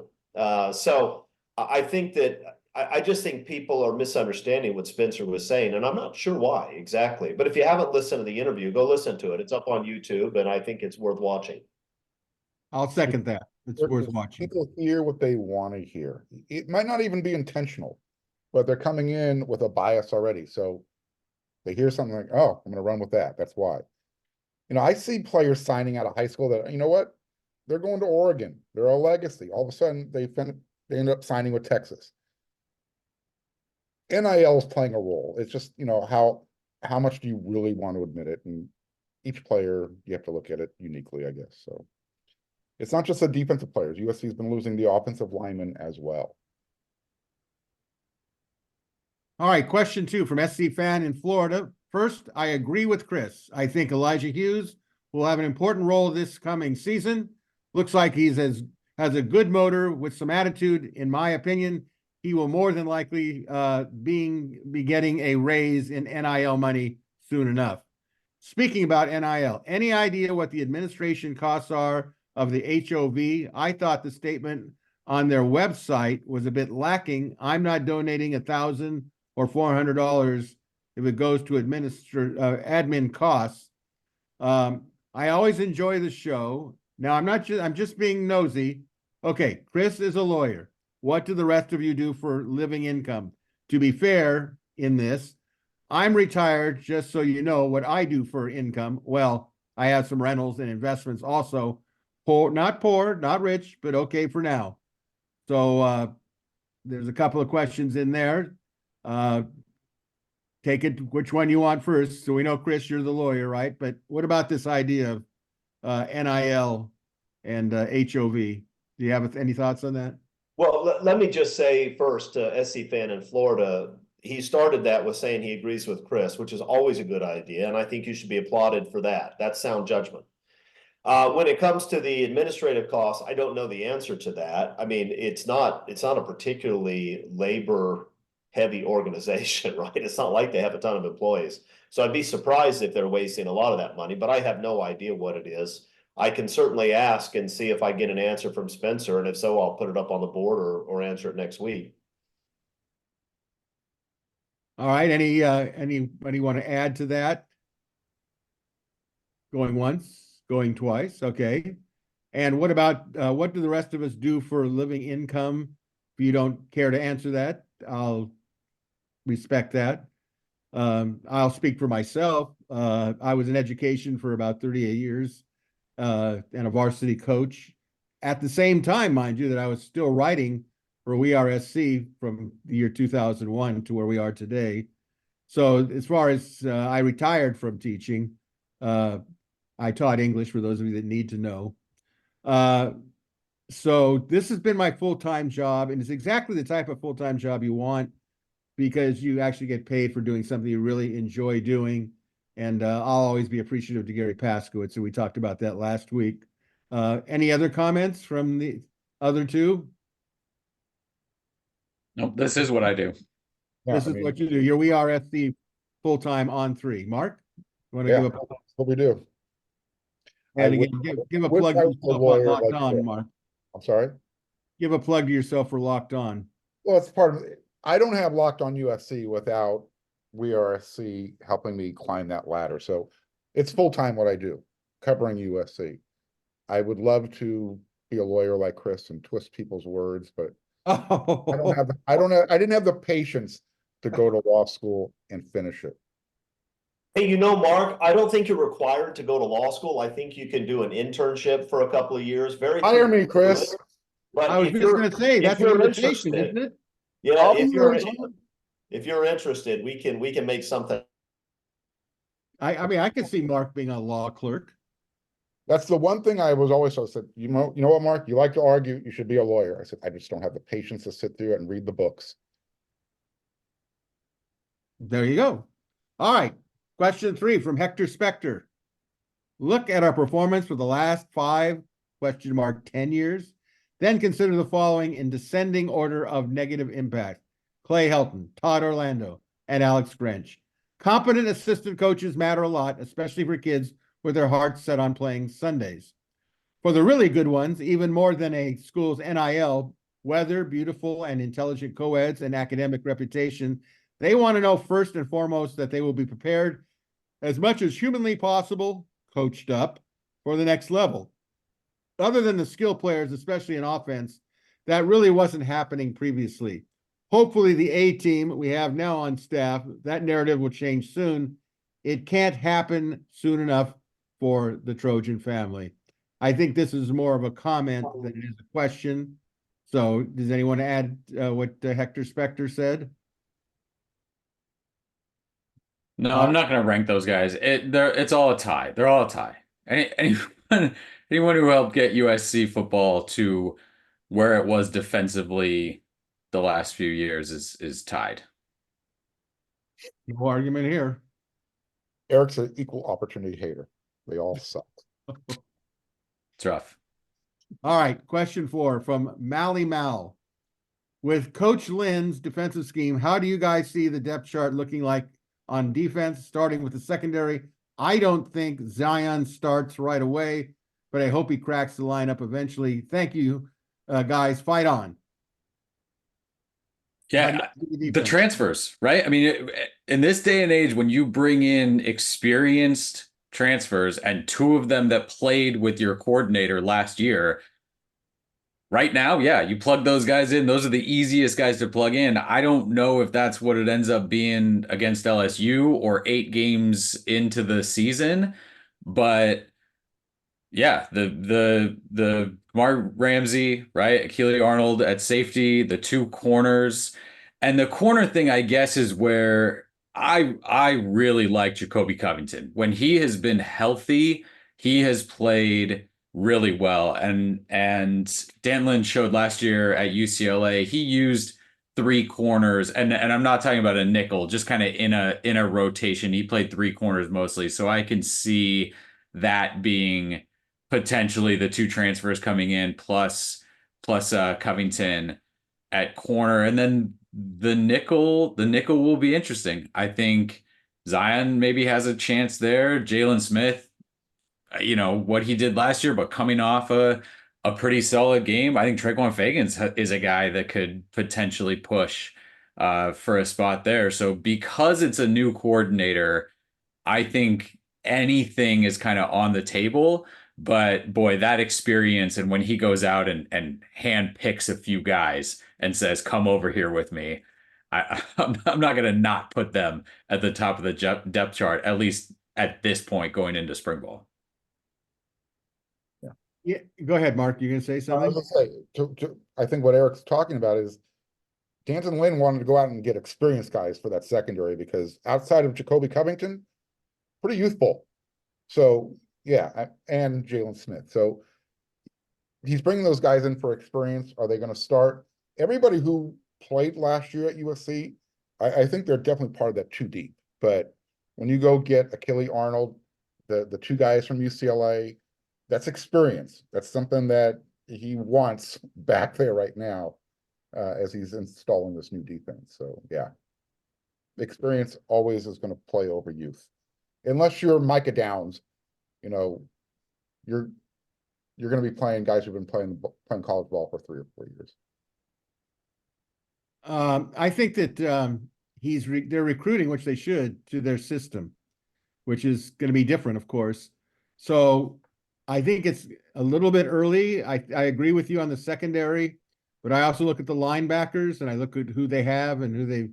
So I think that I just think people are misunderstanding what Spencer was saying, and I'm not sure why exactly. But if you haven't listened to the interview, go listen to it. It's up on YouTube, and I think it's worth watching. I'll second that. It's worth watching. People hear what they want to hear. It might not even be intentional, but they're coming in with a bias already. So they hear something like, oh, I'm going to run with that. That's why. I see players signing out of high school that, you know what? They're going to Oregon. They're a legacy. All of a sudden, they end up signing with Texas. NIL is playing a role. It's just, how much do you really want to admit it? And each player, you have to look at it uniquely, I guess. So it's not just the defensive players. USC has been losing the offensive linemen as well. All right, question 2 from SC Fan in Florida. First, I agree with Chris. I think Elijah Hughes will have an important role this coming season. Looks like has a good motor with some attitude. In my opinion, he will more than likely be getting a raise in NIL money soon enough. Speaking about NIL, any idea what the administration costs are of the HOV? I thought the statement on their website was a bit lacking. I'm not donating $1,000 or $400 if it goes to admin costs. I always enjoy the show. Now I'm just being nosy. Okay, Chris is a lawyer. What do the rest of you do for living income? To be fair in this, I'm retired, just so you know what I do for income. Well, I have some rentals and investments also. Poor, not rich, but okay for now. So there's a couple of questions in there. Take it which one you want first. So we know, Chris, you're the lawyer, right? But what about this idea of NIL and HOV? Do you have any thoughts on that? Well, let me just say first, SC fan in Florida, he started that with saying he agrees with Chris, which is always a good idea, and I think you should be applauded for that. That's sound judgment. When it comes to the administrative costs, I don't know the answer to that. I mean, it's not a particularly labor-heavy organization, right? It's not like they have a ton of employees. So I'd be surprised if they're wasting a lot of that money, but I have no idea what it is. I can certainly ask and see if I get an answer from Spencer, and if so, I'll put it up on the board or answer it next week. All right. Anybody want to add to that? Going once, going twice. Okay. And what about what do the rest of us do for living income? If you don't care to answer that, I'll respect that. I'll speak for myself. I was in education for about 38 years and a varsity coach. At the same time, mind you, that I was still writing for WeAreSC from the year 2001 to where we are today. So as far as I retired from teaching, I taught English for those of you that need to know. So this has been my full-time job, and it's exactly the type of full-time job you want because you actually get paid for doing something you really enjoy doing. And I'll always be appreciative to Gary Paskowitz, and we talked about that last week. Any other comments from the other two? Nope, this is what I do. Yeah, This is what you do. You're WeAreSC full-time on 3. Mark, you want to Yeah, give that's what we do. and I again, would- give a would plug to fight for yourself a lawyer on Locked like On, Chris. Mark. I'm sorry. Give a plug to yourself for Locked On. Well, it's part of it. I don't have Locked On USC without WeAreSC helping me climb that ladder. So it's full-time what I do, covering USC. I would love to be a lawyer like Chris and twist people's words, but Oh, I didn't have the patience to go to law school and finish it. Hey, Mark, I don't think you're required to go to law school. I think you can do an internship for a couple of years. Very few Hire me, people do Chris. it. But I was if just you're going to say if that's an you're invitation, interested, isn't it? yeah, I'll be your if you're interested, we can make something. I mean, I could see Mark being a law clerk. That's the one thing I was always said, you know what, Mark, you like to argue, you should be a lawyer. I said, I just don't have the patience to sit through it and read the books. There you go. All right. Question 3 from Hector Spector. Look at our performance for the last 5 10 years. Then consider the following in descending order of negative impact. Clay Helton, Todd Orlando, and Alex Grinch. Competent assistant coaches matter a lot, especially for kids with their hearts set on playing Sundays. For the really good ones, even more than a school's NIL, weather, beautiful and intelligent co-eds, and academic reputation, they want to know first and foremost that they will be prepared as much as humanly possible, coached up for the next level. Other than the skill players, especially in offense, that really wasn't happening previously. Hopefully the A team we have now on staff, that narrative will change soon. It can't happen soon enough for the Trojan family. I think this is more of a comment than it is a question. So does anyone add what Hector Spector said? No, I'm not going to rank those guys. It's all a tie. They're all a tie. Anyone who helped get USC football to where it was defensively the last few years is tied. No argument here. Eric's an equal opportunity hater. They all suck. It's rough. All right, question 4 from Mally Mal. With Coach Lynn's defensive scheme, how do you guys see the depth chart looking like on defense, starting with the secondary? I don't think Zion starts right away, but I hope he cracks the lineup eventually. Thank you guys, fight on. Yeah, the Defense. transfers, right? I mean, in this day and age, when you bring in experienced transfers and two of them that played with your coordinator last year, right now, yeah, you plug those guys in. Those are the easiest guys to plug in. I don't know if that's what it ends up being against LSU or 8 games into the season, but yeah, the Mark Ramsey, right? Achille Arnold at safety, the two corners. And the corner thing, I guess, is where I really like Jacoby Covington. When he has been healthy, he has played really well. And Dan Lynn showed last year at UCLA, he used three corners, and I'm not talking about a nickel, just kind of in a rotation. He played three corners mostly. So I can see that being potentially the two transfers coming in plus Covington at corner, and then the nickel will be interesting. I think Zion maybe has a chance there. Jalen Smith, what he did last year, but coming off a pretty solid game. I think Traquan Fagans is a guy that could potentially push for a spot there. So because it's a new coordinator, I think anything is kind of on the table. But boy, that experience, and when he goes out and hand picks a few guys and says, "Come over here with me," I'm not going to not put them at the top of the depth chart, at least at this point going into spring ball. Yeah, go ahead, Mark. You're going to say I something? was gonna say, I think what Eric's talking about is Danton Lynn wanted to go out and get experienced guys for that secondary because outside of Jacoby Covington, pretty youthful. So yeah, and Jalen Smith. So he's bringing those guys in for experience. Are they going to start? Everybody who played last year at USC, I think they're definitely part of that too deep. But when you go get Achille Arnold, the two guys from UCLA, that's experience. That's something that he wants back there right now as he's installing this new defense. So yeah, experience always is going to play over youth. Unless you're Micah Downs, you're going to be playing guys who've been playing college ball for 3 or 4 years. I think that they're recruiting, which they should, to their system, which is going to be different, of course. So I think it's a little bit early. I agree with you on the secondary, but I also look at the linebackers and I look at who they have and who they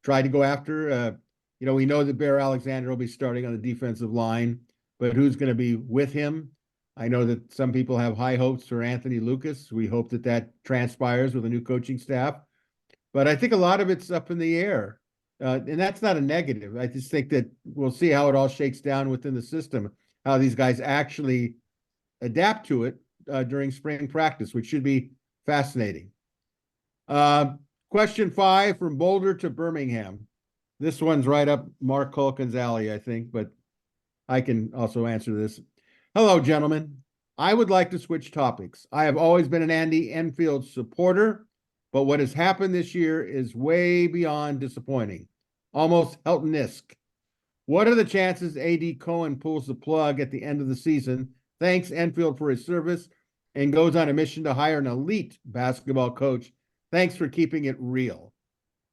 tried to go after. We know that Bear Alexander will be starting on the defensive line, but who's going to be with him? I know that some people have high hopes for Anthony Lucas. We hope that transpires with a new coaching staff. But I think a lot of it's up in the air. And that's not a negative. I just think that we'll see how it all shakes down within the system, how these guys actually adapt to it during spring practice, which should be fascinating. Question 5 from Boulder to Birmingham. This one's right up Mark Culkin's alley, I think, but I can also answer this. Hello, gentlemen. I would like to switch topics. I have always been an Andy Enfield supporter, but what has happened this year is way beyond disappointing, almost Helton-esque. What are the chances A.D. Cohen pulls the plug at the end of the season, thanks Enfield for his service, and goes on a mission to hire an elite basketball coach? Thanks for keeping it real.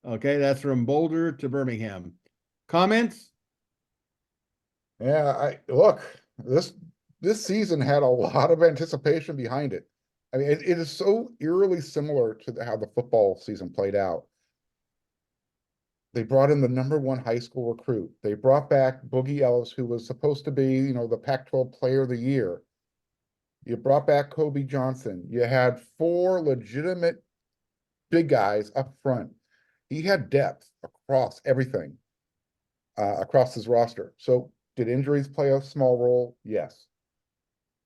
Okay, that's from Boulder to Birmingham. Comments? Yeah, look, this season had a lot of anticipation behind it. I mean, it is so eerily similar to how the football season played out. They brought in the #1 high school recruit. They brought back Boogie Ellis, who was supposed to be, the Pac-12 Player of the Year. You brought back Kobe Johnson. You had 4 legitimate big guys up front. He had depth across everything, across his roster. So did injuries play a small role? Yes.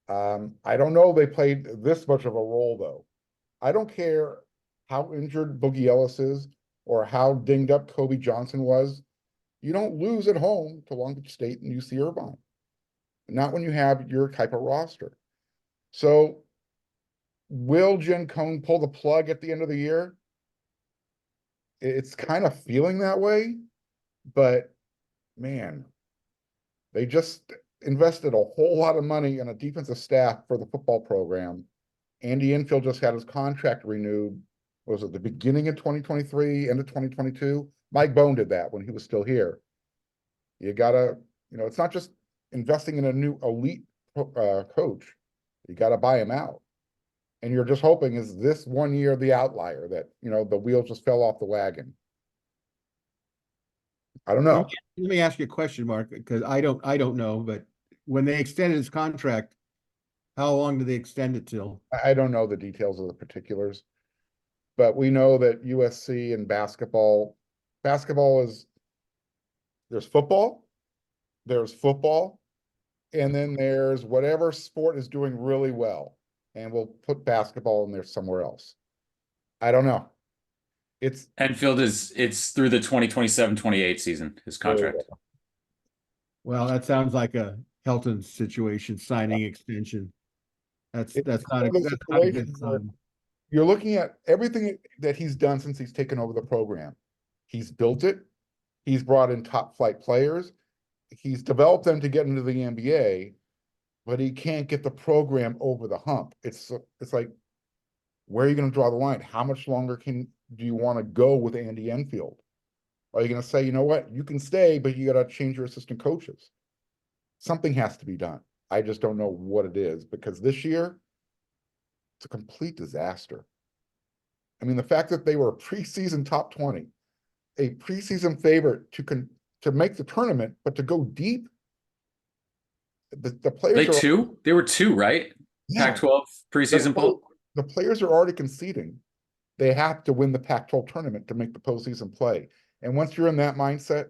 I don't know if they played this much of a role, though. I don't care how injured Boogie Ellis is or how dinged up Kobe Johnson was. You don't lose at home to Long Beach State and UC Irvine. Not when you have your type of roster. So will Jim Cohen pull the plug at the end of the year? It's kind of feeling that way, but man, they just invested a whole lot of money in a defensive staff for the football program, Andy Enfield just had his contract renewed. Was it the beginning of 2023, end of 2022? Mike Bone did that when he was still here. You gotta, it's not just investing in a new elite coach. You gotta buy him out. And you're just hoping is this 1 year the outlier that, the wheels just fell off the wagon. I don't know. Let me ask you a question, Mark, because I don't know, but when they extended his contract, how long did they extend it till? I don't know the details of the particulars, but we know that USC and basketball is, there's football, and then there's whatever sport is doing really well. And we'll put basketball in there somewhere else. I don't know. Enfield it's through the 2027-28 season, his contract. Well, that sounds like a Helton situation, signing extension. That's not a good sign. You're looking at everything that he's done since he's taken over the program. He's built it. He's brought in top flight players. He's developed them to get into the NBA, but he can't get the program over the hump. It's like, where are you going to draw the line? How much longer do you want to go with Andy Enfield? Are you going to say, you know what, you can stay, but you got to change your assistant coaches? Something has to be done. I just don't know what it is, because this year it's a complete disaster. I mean, the fact that they were a preseason top 20, a preseason favorite to make the tournament, but to go deep. The players They were two, right? Yeah. Pac-12 preseason poll. The players are already conceding they have to win the Pac-12 tournament to make the postseason play. And once you're in that mindset,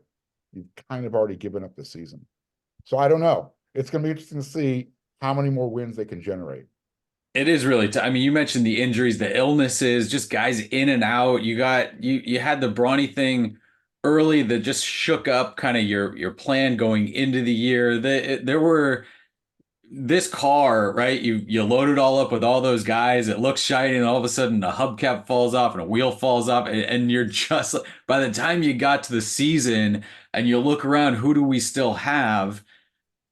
you've kind of already given up the season. So I don't know. It's going to be interesting to see how many more wins they can generate. It is really I mean, you mentioned the injuries, the illnesses, just guys in and out. You had the Bronny thing early that just shook up kind of your plan going into the year. There were this car, right? You load it all up with all those guys. It looks shiny, and all of a sudden a hubcap falls off and a wheel falls off, and you're just, by the time you got to the season and you look around, who do we still have?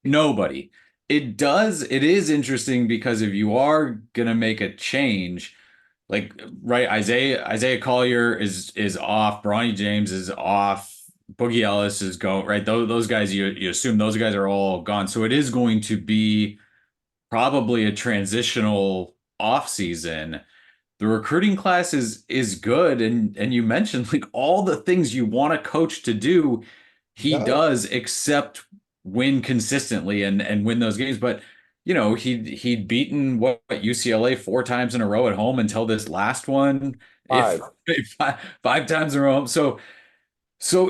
Nobody. It is interesting, because if you are gonna make a change, like, right, Isaiah Collier is off, Bronny James is off, Boogie Ellis is going, right? Those guys, you assume those guys are all gone. So it is going to be probably a transitional off season. The recruiting class is good, and you mentioned like all the things you want a coach to do, he does, except win consistently and win those games. But he'd beaten UCLA 4 times in a row at home until this last one, five times in a row. So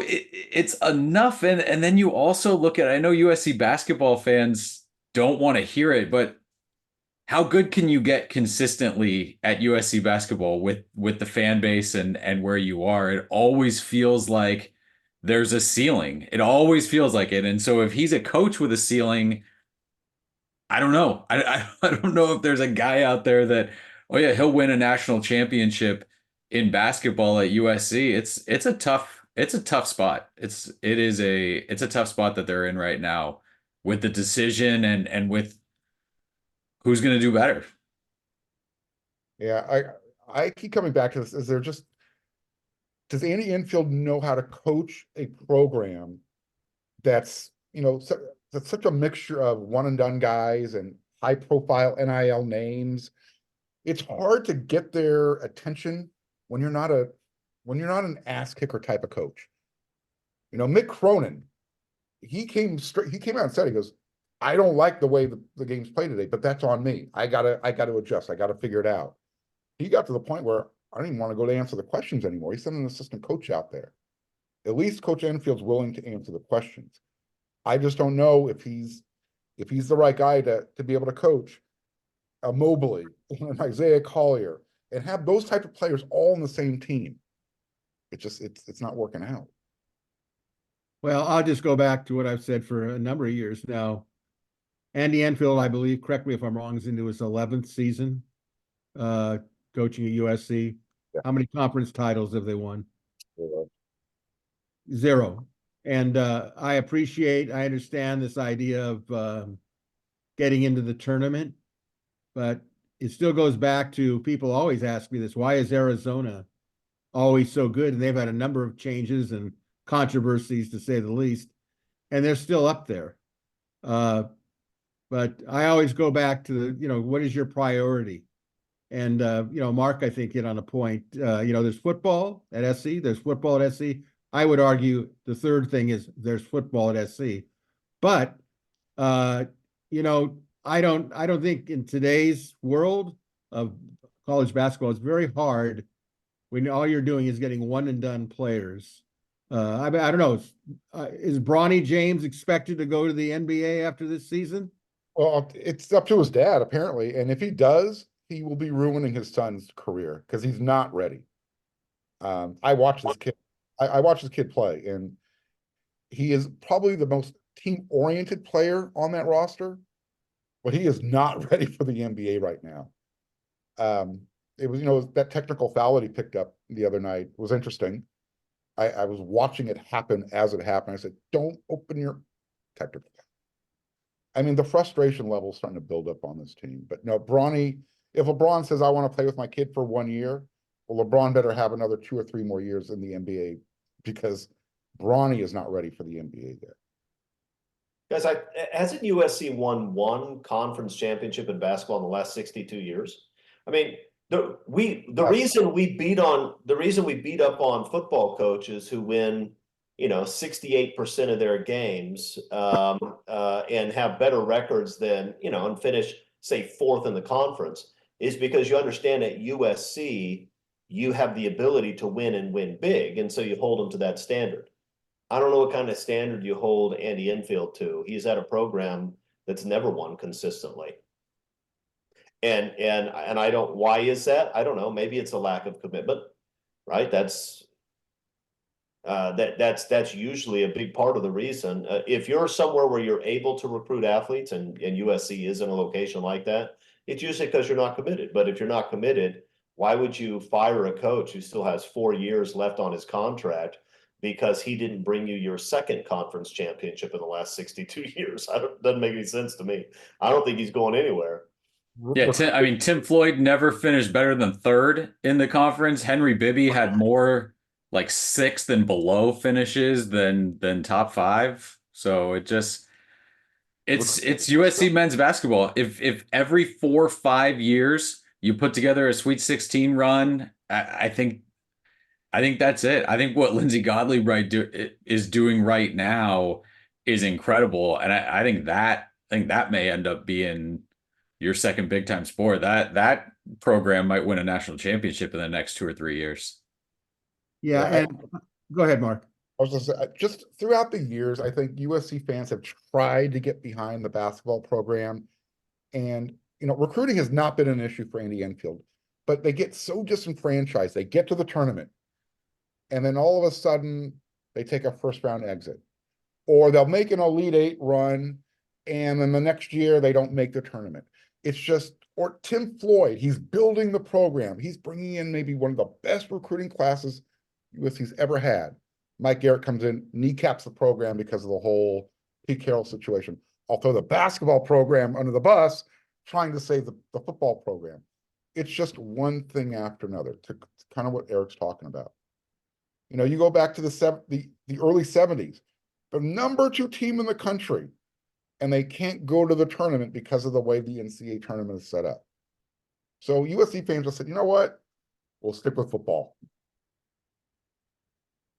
it's enough. And then you also look at, I know USC basketball fans don't want to hear it, but how good can you get consistently at USC basketball with the fan base and where you are? It always feels like there's a ceiling. It always feels like it. And so if he's a coach with a ceiling, I don't know. I don't know if there's a guy out there that, oh yeah, he'll win a national championship in basketball at USC. It's a tough spot. It's a tough spot that they're in right now, with the decision and with who's going to do better. Yeah, I keep coming back to this. Does Andy Enfield know how to coach a program that's such a mixture of one and done guys and high profile NIL names? It's hard to get their attention when you're not an ass kicker type of coach. Mick Cronin, he came out and said, he goes, I don't like the way the game's played today, but that's on me. I gotta adjust. I gotta figure it out. He got to the point where I don't even want to go to answer the questions anymore. He sent an assistant coach out there. At least Coach Enfield's willing to answer the questions. I just don't know if he's the right guy to be able to coach a Mobley and Isaiah Collier and have those type of players all on the same team. It's not working out. Well, I'll just go back to what I've said for a number of years now. Andy Enfield, I believe, correct me if I'm wrong, is into his 11th season coaching at USC. Yeah. How many conference titles have they won? Yeah. 0. And I understand this idea of getting into the tournament, but it still goes back to, people always ask me this, why is Arizona always so good? And they've had a number of changes and controversies, to say the least, and they're still up there. But I always go back to the, what is your priority? And, Mark, I think, hit on a point. There's football at SC, there's football at SC. I would argue the third thing is there's football at SC. But, I don't think in today's world of college basketball, it's very hard when all you're doing is getting one and done players. I don't know. Is Bronny James expected to go to the NBA after this season? Well, it's up to his dad, apparently. And if he does, he will be ruining his son's career because he's not ready. I watched this kid. I watched this kid play, and he is probably the most team-oriented player on that roster, but he is not ready for the NBA right now. It was, that technical foul that he picked up the other night was interesting. I was watching it happen as it happened. I said, don't open your technical. I mean, the frustration level is starting to build up on this team. But no, Bronny, if LeBron says, I want to play with my kid for 1 year, well, LeBron better have another 2 or 3 more years in the NBA, because Bronny is not ready for the NBA yet. Guys, hasn't USC won one conference championship in basketball in the last 62 years? I mean, the reason we beat up on football coaches who win, 68% of their games, and have better records than, and finish, say, 4th in the conference, is because you understand at USC, you have the ability to win and win big. And so you hold them to that standard. I don't know what kind of standard you hold Andy Enfield to. He's at a program that's never won consistently. And I don't, why is that? I don't know. Maybe it's a lack of commitment, right? That's usually a big part of the reason. If you're somewhere where you're able to recruit athletes, and USC is in a location like that, it's usually because you're not committed. But if you're not committed, why would you fire a coach who still has 4 years left on his contract because he didn't bring you your second conference championship in the last 62 years? Doesn't make any sense to me. I don't think he's going anywhere. Yeah, Tim Floyd never finished better than 3rd in the conference. Henry Bibby had more like 6th and below finishes than top 5. So it's USC men's basketball. If every 4 or 5 years you put together a Sweet 16 run, I think that's it. I think what Lindsey Gottlieb is doing right now is incredible, and I think that may end up being your second big time sport. That program might win a national championship in the next 2 or 3 years. Yeah, and go ahead, Mark. I was going to say, just throughout the years, I think USC fans have tried to get behind the basketball program, and recruiting has not been an issue for Andy Enfield, but they get so disenfranchised. They get to the tournament, and then all of a sudden they take a first-round exit, or they'll make an Elite 8 run, and then the next year they don't make the tournament. It's just, or Tim Floyd, he's building the program. He's bringing in maybe one of the best recruiting classes USC's ever had. Mike Garrett comes in, kneecaps the program because of the whole Pete Carroll situation. I'll throw the basketball program under the bus, trying to save the football program. It's just one thing after another, to kind of what Eric's talking about. You go back to the early 70s, the number 2 team in the country, and they can't go to the tournament because of the way the NCAA tournament is set up. So USC fans just said, you know what? We'll stick with football.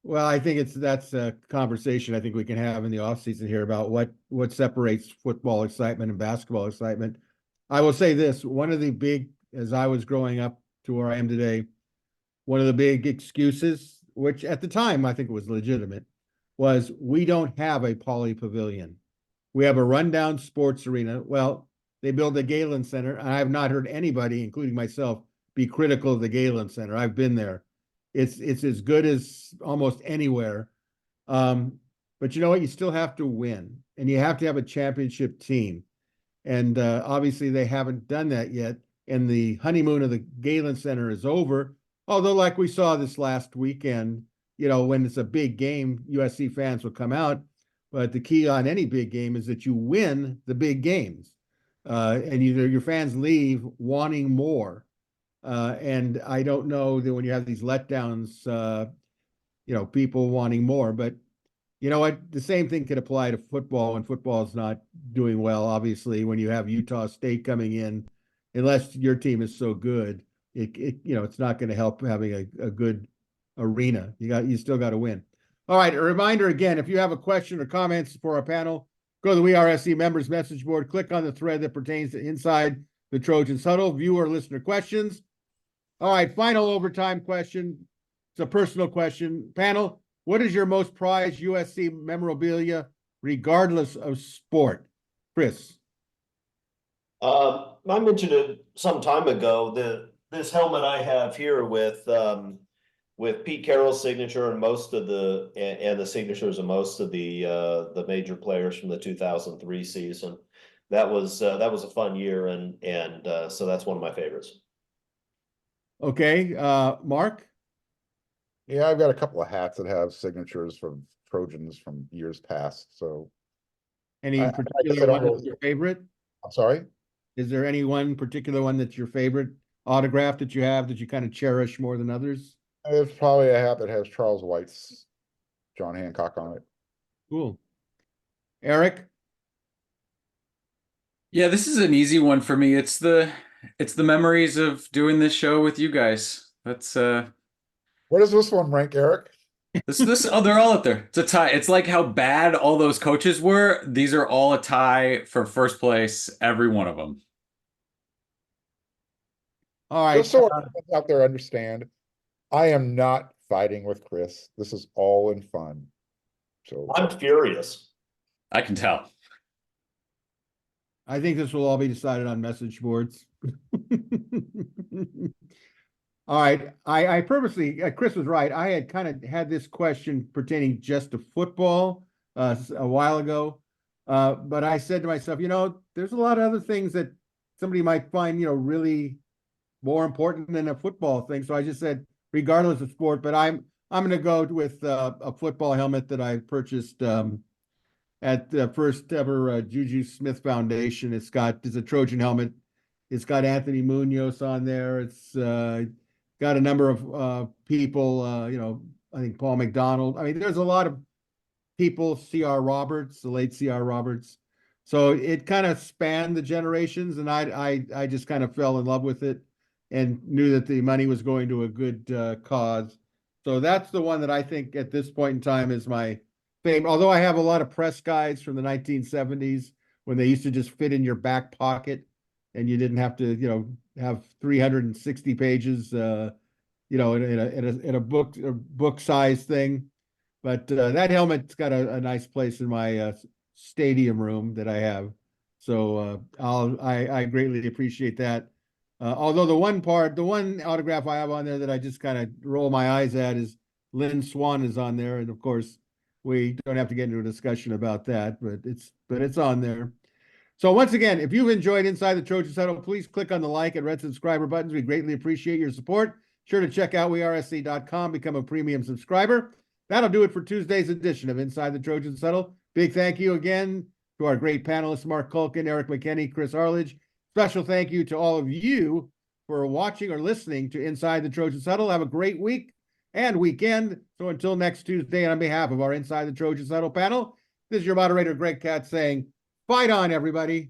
Well, I think that's a conversation I think we can have in the offseason here about what separates football excitement and basketball excitement. I will say this, one of the big, as I was growing up to where I am today, one of the big excuses, which at the time I think was legitimate, was we don't have a Pauley Pavilion. We have a rundown sports arena. Well, they built a Galen Center, and I have not heard anybody, including myself, be critical of the Galen Center. I've been there. It's as good as almost anywhere. But you know what? You still have to win, and you have to have a championship team. And obviously they haven't done that yet. And the honeymoon of the Galen Center is over. Although, like we saw this last weekend, when it's a big game, USC fans will come out. But the key on any big game is that you win the big games. and either your fans leave wanting more. And I don't know that when you have these letdowns, people wanting more, but you know what? The same thing could apply to football when football is not doing well. Obviously, when you have Utah State coming in, unless your team is so good, it's not going to help having a good arena. You still got to win. All right. A reminder again, if you have a question or comments for our panel, go to the WeAreSC members message board, click on the thread that pertains to Inside the Trojans Huddle, viewer listener questions. All right. Final overtime question. It's a personal question. Panel, what is your most prized USC memorabilia, regardless of sport? Chris. I mentioned it some time ago. This helmet I have here with Pete Carroll's signature and the signatures of most of the major players from the 2003 season. That was a fun year, and so that's one of my favorites. Okay, Mark. Yeah, I've got a couple of hats that have signatures from Trojans from years past. So Any I particular one that's your favorite? I'm sorry. Is there any one particular one that's your favorite autograph that you have that you kind of cherish more than others? There's probably a hat that has Charles White's John Hancock on it. Cool. Eric? Yeah, this is an easy one for me. It's the memories of doing this show with you guys. That's Where does this one rank, Eric? this they're all up there. It's a tie. It's like how bad all those coaches were. These are all a tie for first place, every one of them. All right. Just so our fans out there understand, I am not fighting with Chris. This is all in fun. So I'm furious. I can tell. I think this will all be decided on message boards. All right. I purposely, Chris was right. I had kind of had this question pertaining just to football a while ago. But I said to myself, there's a lot of other things that somebody might find, really more important than a football thing. So I just said, regardless of sport, but I'm going to go with a football helmet that I purchased at the first ever Juju Smith Foundation. It's a Trojan helmet. It's got Anthony Munoz on there. It's got a number of people, I think Paul McDonald. I mean, there's a lot of people, C.R. Roberts, the late C.R. Roberts. So it kind of spanned the generations, and I just kind of fell in love with it and knew that the money was going to a good cause. So that's the one that I think at this point in time is my fame. Although I have a lot of press guides from the 1970s when they used to just fit in your back pocket and you didn't have to, have 360 pages, in a book size thing. But that helmet's got a nice place in my stadium room that I have. So I greatly appreciate that. Although the one autograph I have on there that I just kind of roll my eyes at is Lynn Swan is on there. And of course, we don't have to get into a discussion about that, but it's on there. So once again, if you've enjoyed Inside the Trojans Huddle, please click on the like and red subscriber buttons. We greatly appreciate your support. Sure to check out WeAreSC.com, become a premium subscriber. That'll do it for Tuesday's edition of Inside the Trojans Huddle. Big thank you again to our great panelists, Mark Culkin, Eric McKinney, Chris Arledge. Special thank you to all of you for watching or listening to Inside the Trojans Huddle. Have a great week and weekend. So until next Tuesday, on behalf of our Inside the Trojans Huddle panel, this is your moderator, Greg Katz, saying, fight on, everybody.